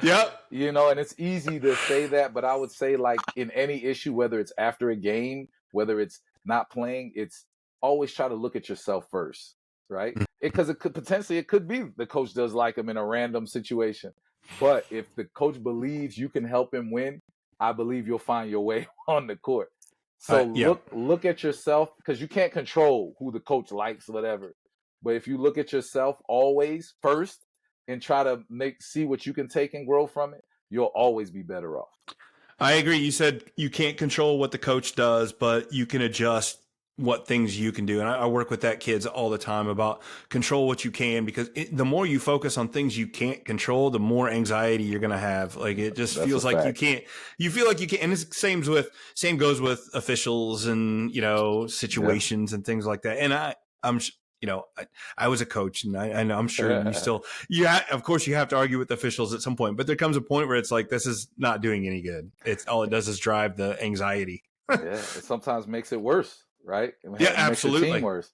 Yep. And it's easy to say that, but I would say, like, in any issue, whether it's after a game, whether it's not playing, it's always try to look at yourself first, right? Because it could be the coach does like him in a random situation. But if the coach believes you can help him win, I believe you'll find your way on the court. So look at yourself, because you can't control who the coach likes, whatever. But if you look at yourself always first and try to see what you can take and grow from it, you'll always be better off. I agree. You said you can't control what the coach does, but you can adjust what things you can do. And I work with that kids all the time about control what you can, because the more you focus on things you can't control, the more anxiety you're going to have. Like, it just feels like you feel like you can't. And it's same goes with officials and, situations and things like that. And I was a coach, and I'm sure of course you have to argue with officials at some point, but there comes a point where it's like, this is not doing any good. All it does is drive the anxiety. It sometimes makes it worse, right? Absolutely. Makes the team worse.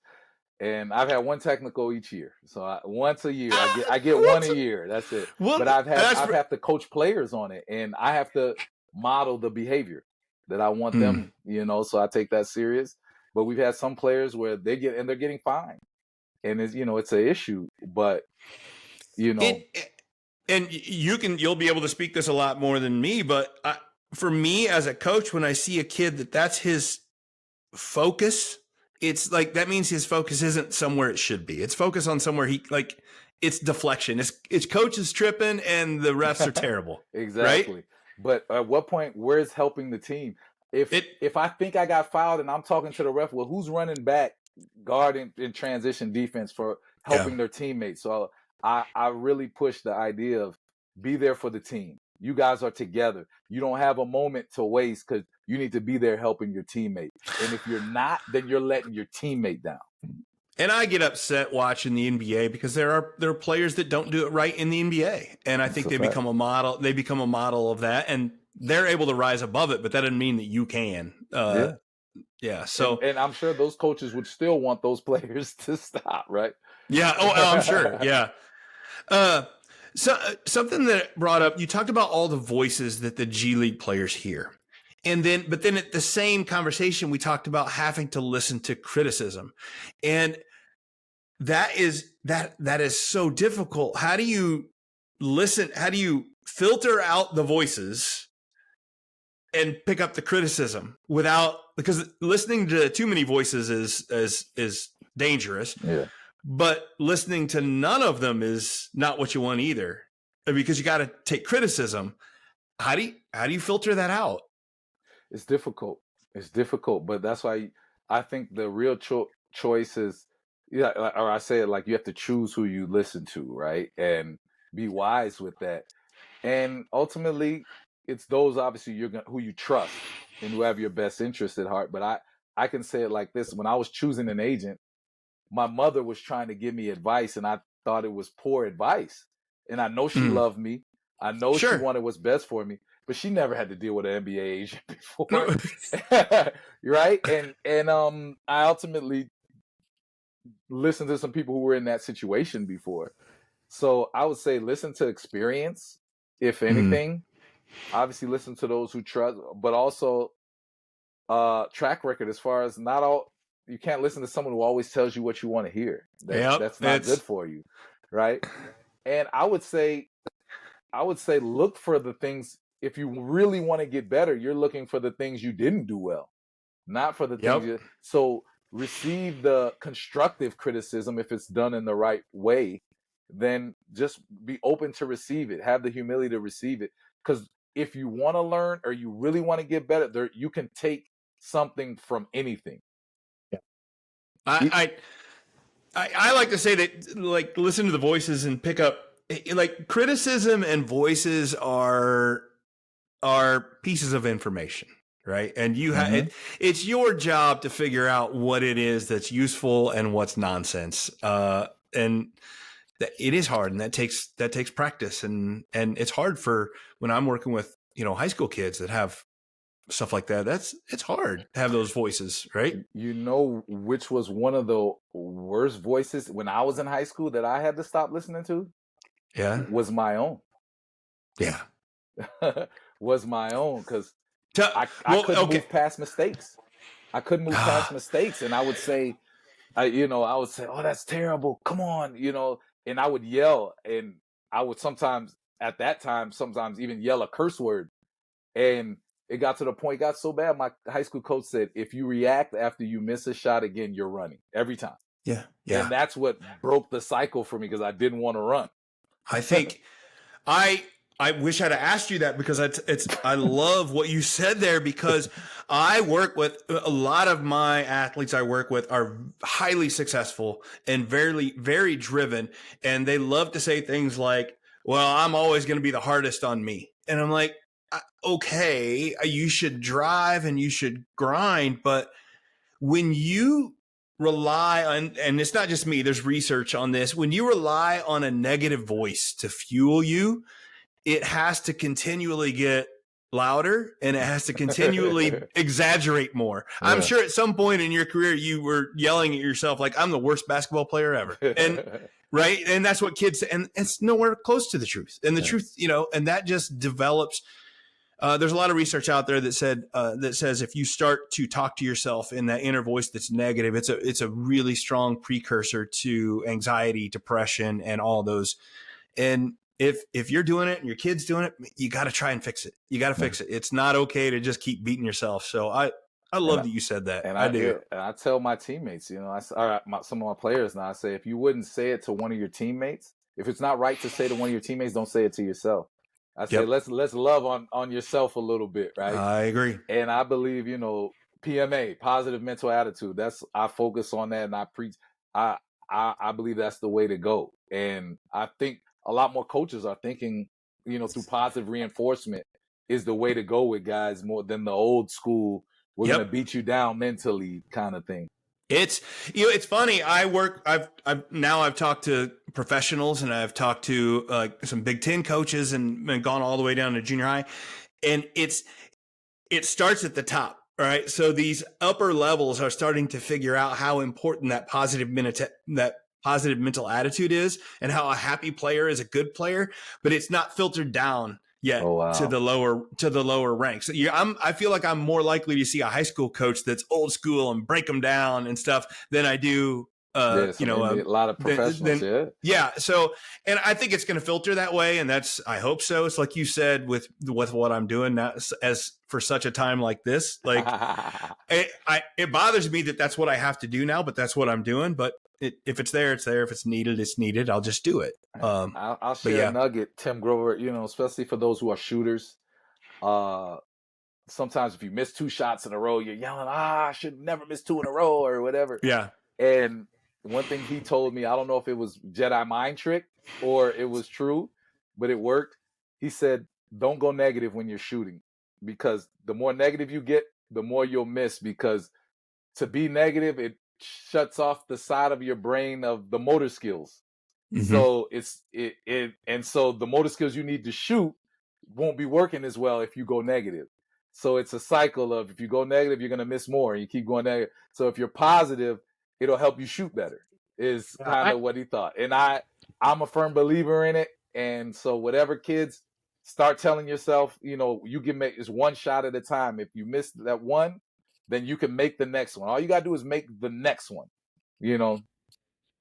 And I've had one technical each year. So once a year, I get one a year. That's it. But I've had to coach players on it, and I have to model the behavior that I want them, so I take that serious. But we've had some players where they're getting fined. And it's an issue, but and you'll be able to speak this a lot more than me. But for me as a coach, when I see a kid that's his focus, it's like, that means his focus isn't somewhere it should be. It's focused on somewhere it's deflection. It's coach is tripping and the refs are terrible. Exactly. Right? But at what point, where's helping the team? If I think I got fouled and I'm talking to the ref, well, who's running back, guarding in transition defense for helping their teammates? So I really push the idea of be there for the team. You guys are together. You don't have a moment to waste, because you need to be there helping your teammate. And if you're not, then you're letting your teammate down. And I get upset watching the NBA because there are players that don't do it right in the NBA, and I think they become a model. They become a model of that, and they're able to rise above it. But that doesn't mean that you can. So, and I'm sure those coaches would still want those players to stop, right? Yeah. Oh, I'm sure. Yeah. So something that brought up, you talked about all the voices that the G League players hear. But then at the same conversation, we talked about having to listen to criticism. And that is so difficult. How do you filter out the voices and pick up the criticism because listening to too many voices is dangerous. Yeah. But listening to none of them is not what you want either, because you got to take criticism. How do you filter that out? It's difficult. It's difficult, but that's why I think the real choice is, or I say it like, you have to choose who you listen to, right? And be wise with that. And ultimately, it's those obviously who you trust and who have your best interest at heart. But I can say it like this: when I was choosing an agent, my mother was trying to give me advice, and I thought it was poor advice. And I know she loved me. I know she wanted what's best for me, but she never had to deal with an NBA agent before, right? And I ultimately listened to some people who were in that situation before. So I would say listen to experience, if anything. Obviously, listen to those who trust, but also track record. As far as you can't listen to someone who always tells you what you want to hear. That's not good for you, right? And I would say look for the things. If you really want to get better, you're looking for the things you didn't do well, not for the things. So receive the constructive criticism if it's done in the right way. Then just be open to receive it. Have the humility to receive it. Because if you want to learn or you really want to get better, you can take something from anything. Yeah. I like to say that, like, listen to the voices and pick up, like, criticism and voices are pieces of information, right? And you it's your job to figure out what it is that's useful and what's nonsense. And it is hard, and that takes practice, and it's hard for when I'm working with high school kids that have stuff like that. It's hard to have those voices, right? Which was one of the worst voices when I was in high school that I had to stop listening to? Yeah, was my own. Yeah, was my own, because I couldn't move past mistakes. I couldn't move past mistakes, and I would say, oh, that's terrible. Come on, and I would yell, and I would sometimes even yell a curse word. And it got to the point, it got so bad, my high school coach said, if you react after you miss a shot again, you're running every time. Yeah. And that's what broke the cycle for me, because I didn't want to run. I think I wish I'd have asked you that, because I love what you said there, because I work with a lot of my athletes I work with are highly successful and very, very driven. And they love to say things like, well, I'm always going to be the hardest on me. And I'm like, okay, you should drive and you should grind. But when you rely on, and it's not just me, there's research on this, when you rely on a negative voice to fuel you, it has to continually get louder, and it has to continually exaggerate more. Yeah. I'm sure at some point in your career, you were yelling at yourself, like, I'm the worst basketball player ever. And right. And that's what kids, and it's nowhere close to the truth. And the truth, and that just develops. There's a lot of research out there that says if you start to talk to yourself in that inner voice that's negative, it's a really strong precursor to anxiety, depression, and all those. And if you're doing it and your kid's doing it, you got to try and fix it. You got to fix it. It's not okay to just keep beating yourself. So I love that you said that. And I do. And I tell my teammates, some of my players now, I say, if you wouldn't say it to one of your teammates, if it's not right to say to one of your teammates, don't say it to yourself. I say, let's love on yourself a little bit, right? I agree. And I believe, PMA, positive mental attitude. I focus on that, and I preach. I believe that's the way to go. And I think a lot more coaches are thinking, through positive reinforcement is the way to go with guys, more than the old school, we're going to beat you down mentally kind of thing. It's, it's funny. I've talked to professionals, and I've talked to some Big Ten coaches, and gone all the way down to junior high. And it starts at the top, right? So these upper levels are starting to figure out how important that positive mental attitude is, and how a happy player is a good player, but it's not filtered down yet to the lower ranks. I feel like I'm more likely to see a high school coach that's old school and break them down and stuff than I do Yeah, a lot of professionals. Yeah. So, and I think it's going to filter that way. And I hope so. It's like you said, with what I'm doing now, as for such a time like this, like it bothers me that's what I have to do now, but that's what I'm doing. But if it's there, it's there. If it's needed, it's needed. I'll just do it. I'll share a nugget, Tim Grover, especially for those who are shooters. Sometimes if you miss 2 shots in a row, you're yelling, I should never miss 2 in a row or whatever. Yeah. And one thing he told me, I don't know if it was Jedi mind trick or it was true, but it worked. He said, don't go negative when you're shooting, because the more negative you get, the more you'll miss, because to be negative, it shuts off the side of your brain of the motor skills. Mm-hmm. So and so the motor skills you need to shoot won't be working as well if you go negative. So it's a cycle of, if you go negative, you're going to miss more, and you keep going negative. So if you're positive, it'll help you shoot better, is kind of what he thought. And I'm a firm believer in it. And so whatever kids, start telling yourself, you can make is 1 shot at a time. If you miss that one, then you can make the next one. All you got to do is make the next one, Who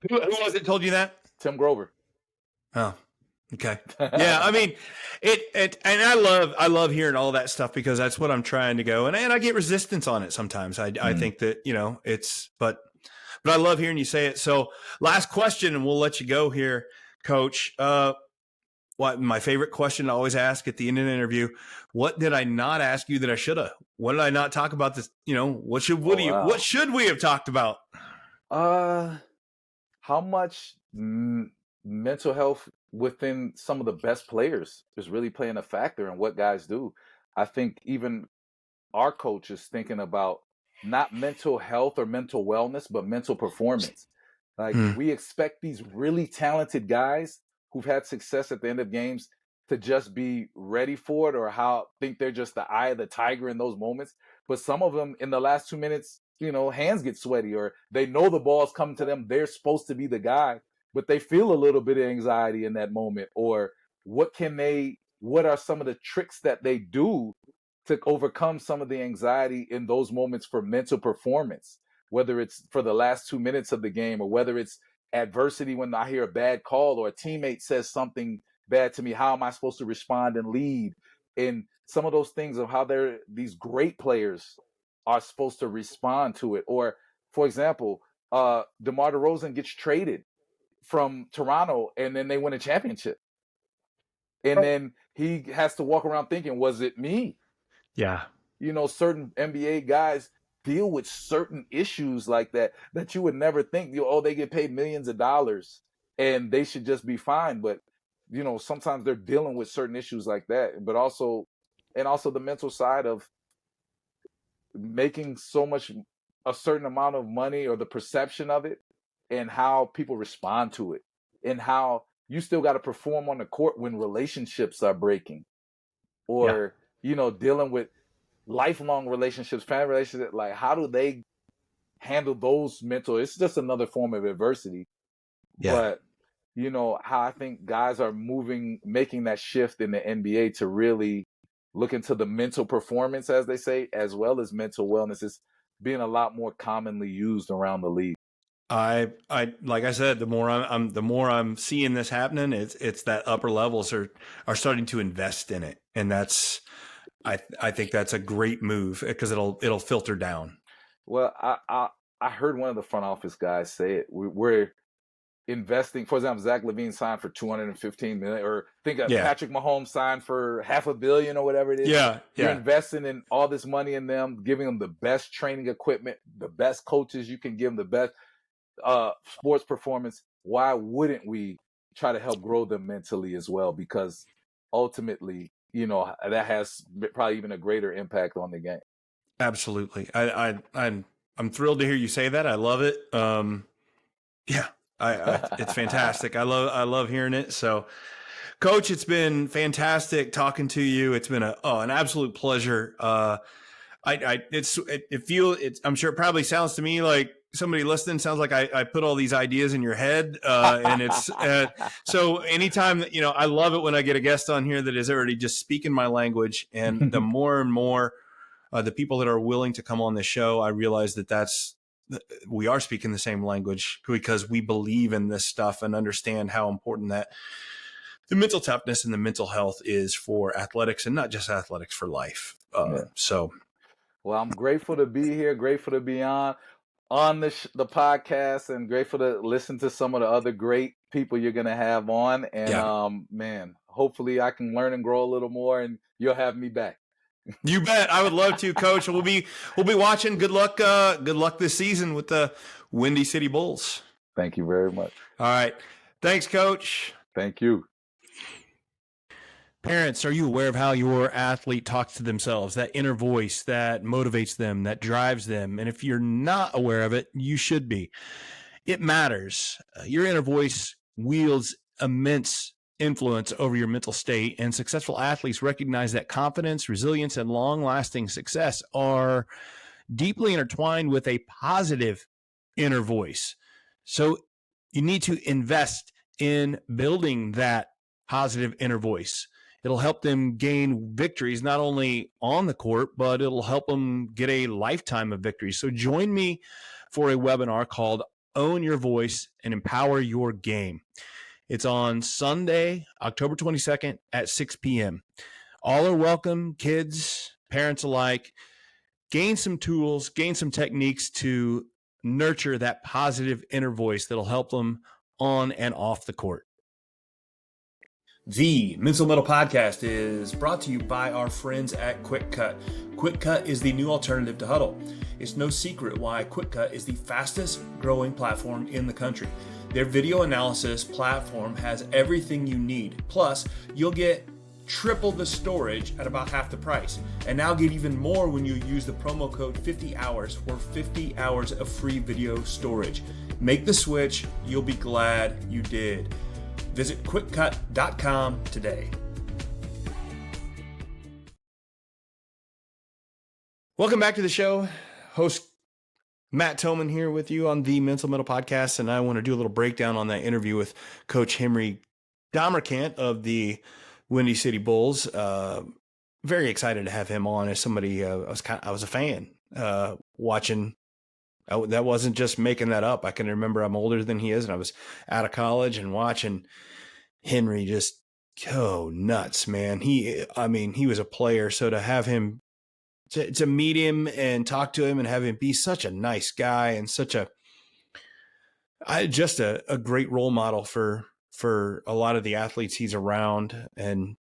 was it told you that? Tim Grover. Oh, okay. Yeah. I mean, and I love hearing all that stuff, because that's what I'm trying to go. And I get resistance on it sometimes. I think that, but I love hearing you say it. So last question, and we'll let you go here, Coach. What my favorite question I always ask at the end of an interview: what did I not ask you that I should have? What did I not talk about? This, what should we have talked about? How much mental health within some of the best players is really playing a factor in what guys do. I think even our coach is thinking about not mental health or mental wellness, but mental performance. Like we expect these really talented guys who've had success at the end of games to just be ready for it, or think they're just the eye of the tiger in those moments. But some of them in the last 2 minutes, hands get sweaty, or they know the ball's coming to them. They're supposed to be the guy, but they feel a little bit of anxiety in that moment. Or what are some of the tricks that they do to overcome some of the anxiety in those moments for mental performance, whether it's for the last 2 minutes of the game, or whether it's adversity when I hear a bad call or a teammate says something bad to me. How am I supposed to respond and lead? And some of those things of how these great players are supposed to respond to it. Or, for example, DeMar DeRozan gets traded from Toronto, and then they win a championship. And then he has to walk around thinking, was it me? Yeah. Certain NBA guys deal with certain issues like that you would never think, they get paid millions of dollars and they should just be fine. But, sometimes they're dealing with certain issues like that, but also the mental side of making a certain amount of money, or the perception of it, and how people respond to it, and how you still got to perform on the court when relationships are breaking, or, dealing with lifelong relationships, family relationships. Like, how do they handle those mental? It's just another form of adversity. Yeah. But, how I think guys are making that shift in the NBA to really look into the mental performance, as they say, as well as mental wellness, is being a lot more commonly used around the league. I like I said, the more I'm seeing this happening, it's that upper levels are starting to invest in it, and that's I think that's a great move, because it'll filter down. Well, I heard one of the front office guys say it. We're investing. For example, Zach LaVine signed for $215 million, or Patrick Mahomes signed for $500 million or whatever it is. Yeah, you're investing in all this money in them, giving them the best training equipment, the best coaches you can give them, the best sports performance. Why wouldn't we try to help grow them mentally as well? Because ultimately, that has probably even a greater impact on the game. Absolutely. I'm thrilled to hear you say that. I love it. Yeah, it's fantastic. I love hearing it. So, Coach, it's been fantastic talking to you. It's been an absolute pleasure. I'm sure it probably sounds to me like somebody listening sounds like I put all these ideas in your head. And it's, so anytime that, I love it when I get a guest on here that is already just speaking my language, and the more and more, the people that are willing to come on the show, I realize that that's we are speaking the same language because we believe in this stuff and understand how important that the mental toughness and the mental health is for athletics, and not just athletics, for life. So, well, I'm grateful to be here, grateful to be on the podcast, and grateful to listen to some of the other great people you're going to have on. And man, hopefully I can learn and grow a little more, and you'll have me back. You bet. I would love to, Coach. We'll be watching. Good luck this season with the Windy City Bulls. Thank you very much. All right. Thanks, Coach. Thank you. Parents, are you aware of how your athlete talks to themselves, that inner voice that motivates them, that drives them? And if you're not aware of it, you should be. It matters. Your inner voice wields immense influence over your mental state, and successful athletes recognize that confidence, resilience, and long-lasting success are deeply intertwined with a positive inner voice. So you need to invest in building that positive inner voice. It'll help them gain victories not only on the court, but it'll help them get a lifetime of victories. So join me for a webinar called Own Your Voice and Empower Your Game. It's on Sunday, October 22nd at 6 p.m. All are welcome, kids, parents alike. Gain some tools, gain some techniques to nurture that positive inner voice that'll help them on and off the court. The Mental Metal Podcast is brought to you by our friends at Quick Cut. Quick Cut is the new alternative to Huddle. It's no secret why Quick Cut is the fastest growing platform in the country. Their video analysis platform has everything you need. Plus, you'll get triple the storage at about half the price. And now get even more when you use the promo code 50hours for 50 hours of free video storage. Make the switch. You'll be glad you did. Visit quickcut.com today. Welcome back to the show. Host Matt Thomann here with you on the Mental Metal Podcast, and I want to do a little breakdown on that interview with Coach MHenry Domercant of the Windy City Bulls. Very excited to have him on as somebody I was a fan watching. That wasn't just making that up. I can remember I'm older than he is, and I was out of college and watching Henry just go nuts, man. He was a player. So to have him, to meet him and talk to him and have him be such a nice guy and such a great role model for a lot of the athletes he's around, and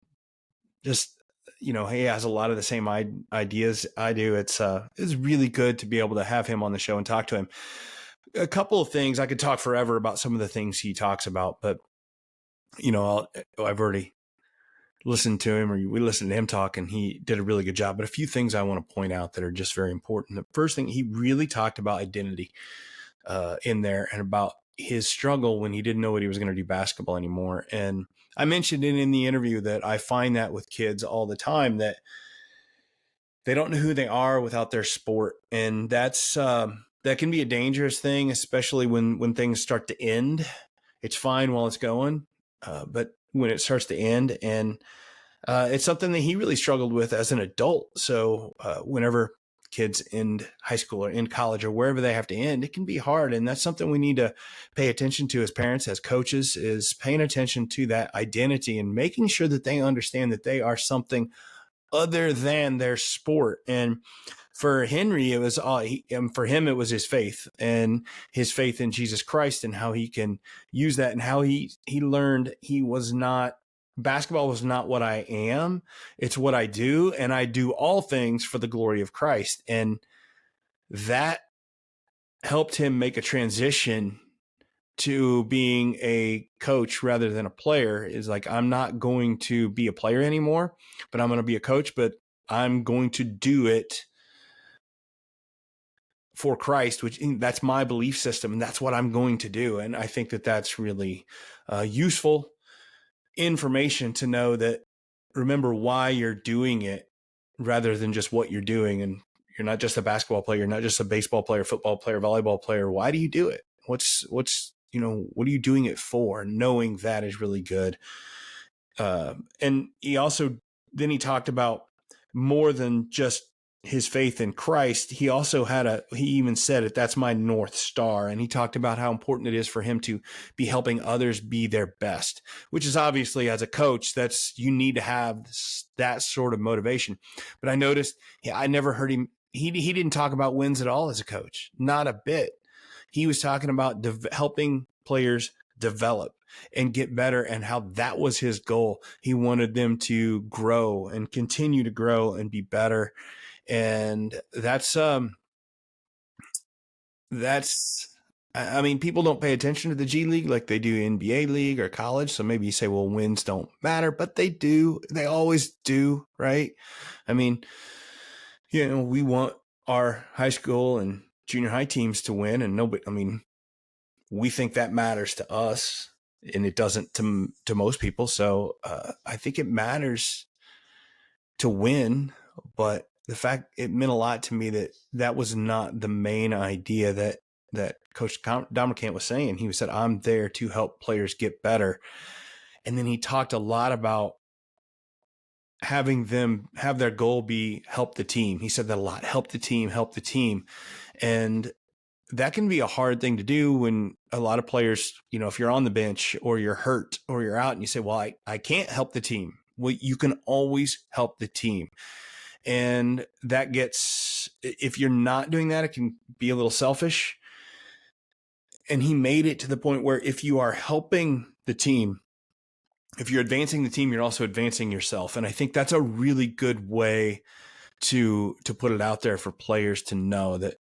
just, he has a lot of the same ideas I do. It's really good to be able to have him on the show and talk to him. A couple of things, I could talk forever about some of the things he talks about, but I've already listened to him, or we listened to him talk, and he did a really good job. But a few things I want to point out that are just very important. The first thing, he really talked about identity in there, and about his struggle when he didn't know what he was going to do basketball anymore. And I mentioned it in the interview that I find that with kids all the time, that they don't know who they are without their sport. And that's, that can be a dangerous thing, especially when things start to end. It's fine while it's going, but when it starts to end, and it's something that he really struggled with as an adult. So whenever kids end high school or in college or wherever they have to end, it can be hard. And that's something we need to pay attention to as parents, as coaches, is paying attention to that identity and making sure that they understand that they are something other than their sport. And for Henry, it was for him, it was his faith and his faith in Jesus Christ, and how he can use that, and how he learned basketball was not what I am. It's what I do. And I do all things for the glory of Christ. And that helped him make a transition to being a coach rather than a player. Is like, I'm not going to be a player anymore, but I'm going to be a coach, but I'm going to do it for Christ, which that's my belief system. And that's what I'm going to do. And I think that that's really useful information to know, that remember why you're doing it rather than just what you're doing. And you're not just a basketball player, you're not just a baseball player, football player, volleyball player. Why do you do it? What are you doing it for? Knowing that is really good. And he talked about more than just his faith in Christ, he also he even said it, that's my North Star. And he talked about how important it is for him to be helping others be their best, which is obviously, as a coach, you need to have that sort of motivation. But I noticed, I never heard him. He didn't talk about wins at all as a coach, not a bit. He was talking about helping players develop and get better, and how that was his goal. He wanted them to grow and continue to grow and be better. And that's I mean, people don't pay attention to the G League like they do NBA League or college. So maybe you say, well, wins don't matter, but they do. They always do, right? I mean, we want our high school and junior high teams to win, and we think that matters to us, and it doesn't to most people. So I think it matters to win, but the fact, it meant a lot to me that was not the main idea that Coach Domercant was saying. He said, I'm there to help players get better. And then he talked a lot about having them have their goal be help the team. He said that a lot, help the team. And that can be a hard thing to do when a lot of players, if you're on the bench or you're hurt or you're out and you say, well, I can't help the team. Well, you can always help the team. And that if you're not doing that, it can be a little selfish. And he made it to the point where if you are helping the team, if you're advancing the team, you're also advancing yourself. And I think that's a really good way to put it out there for players to know that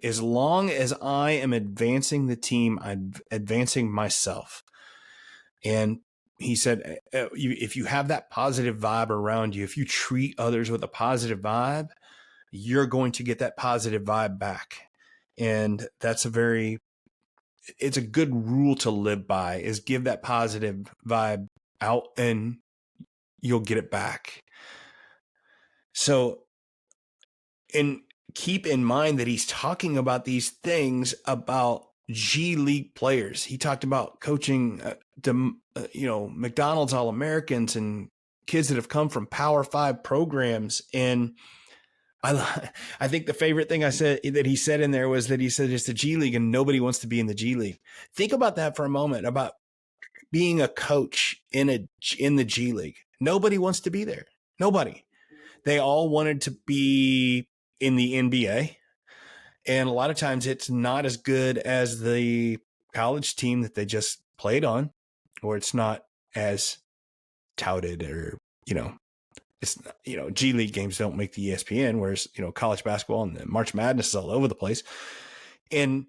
as long as I am advancing the team, I'm advancing myself. And he said, if you have that positive vibe around you, if you treat others with a positive vibe, you're going to get that positive vibe back. And it's a good rule to live by, is give that positive vibe out and you'll get it back. So, and keep in mind that he's talking about these things about G League players. He talked about coaching, McDonald's All-Americans and kids that have come from Power 5 programs. And I think the favorite thing he said in there was that he said it's the G League and nobody wants to be in the G League. Think about that for a moment, about being a coach in the G League. Nobody wants to be there. Nobody. They all wanted to be in the NBA. And a lot of times it's not as good as the college team that they just played on, or it's not as touted, or, it's, G League games don't make the ESPN, whereas, college basketball and the March Madness is all over the place. And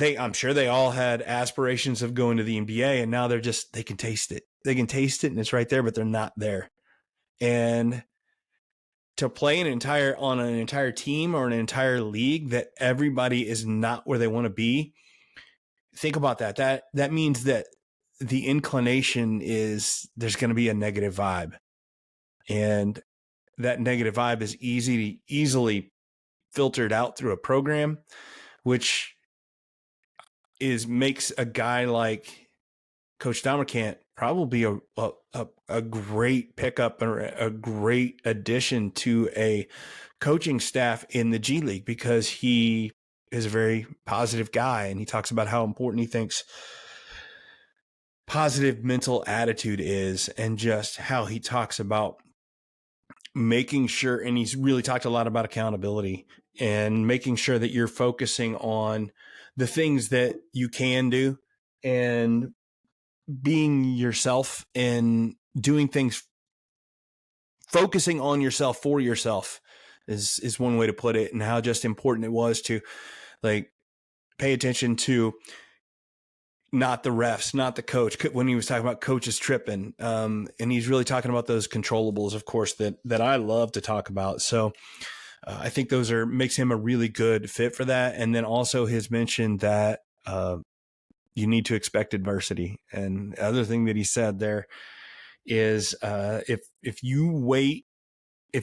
I'm sure they all had aspirations of going to the NBA, and now they can taste it. They can taste it and it's right there, but they're not there. And to play on an entire team or an entire league that everybody is not where they want to be, think about that. That means that the inclination is there's going to be a negative vibe. And that negative vibe is easily filtered out through a program, which makes a guy like Coach Domercant probably a great pickup or a great addition to a coaching staff in the G League, because he is a very positive guy, and he talks about how important he thinks positive mental attitude is, and just how he talks about making sure, and he's really talked a lot about accountability and making sure that you're focusing on the things that you can do and being yourself and doing things, focusing on yourself for yourself is one way to put it, and how just important it was to pay attention to not the refs, not the coach, when he was talking about coaches tripping. And he's really talking about those controllables, of course, that I love to talk about. So I think those makes him a really good fit for that. And then also his mention that you need to expect adversity. And the other thing that he said there is if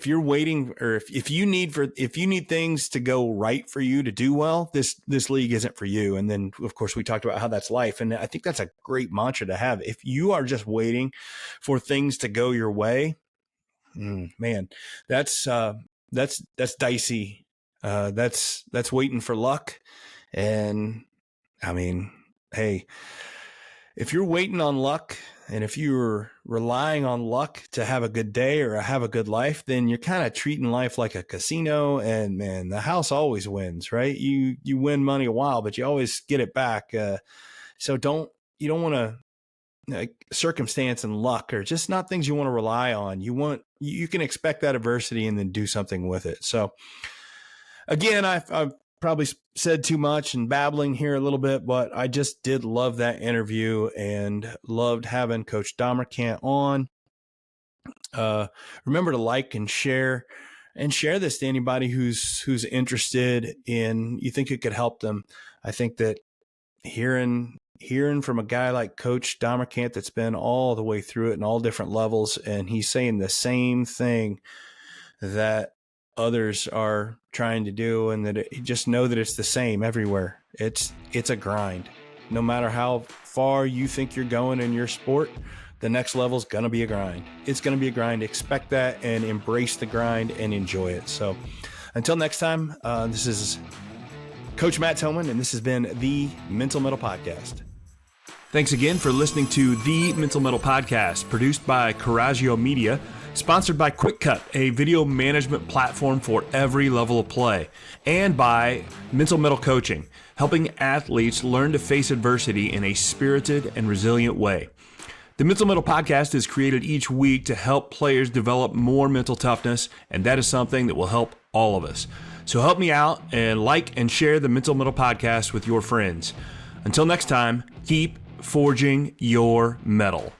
you're waiting, or if you need things to go right for you to do well, this league isn't for you. And then of course we talked about how that's life. And I think that's a great mantra to have. If you are just waiting for things to go your way, man, that's that's dicey. That's waiting for luck. And I mean, hey, if you're waiting on luck and if you're relying on luck to have a good day or have a good life, then you're kind of treating life like a casino. And man, the house always wins, right? You win money a while, but you always get it back. So you don't want to, like, circumstance and luck are just not things you want to rely on. You can expect that adversity and then do something with it. So again, I've probably said too much and babbling here a little bit, but I just did love that interview and loved having Coach Domercant on. Remember to like and share this to anybody who's interested in, you think it could help them. I think that hearing from a guy like Coach Domercant that's been all the way through it in all different levels, and he's saying the same thing that others are trying to do, and that just know that it's the same everywhere. It's a grind. No matter how far you think you're going in your sport, the next level is going to be a grind. It's going to be a grind. Expect that and embrace the grind and enjoy it. So until next time, this is Coach Matt Thomann, and this has been the Mental Metal Podcast. Thanks again for listening to the Mental Metal Podcast, produced by Coraggio Media, sponsored by QuickCut, a video management platform for every level of play, and by Mental Metal Coaching, helping athletes learn to face adversity in a spirited and resilient way. The Mental Metal Podcast is created each week to help players develop more mental toughness, and that is something that will help all of us. So help me out and like and share the Mental Metal Podcast with your friends. Until next time, keep forging your metal.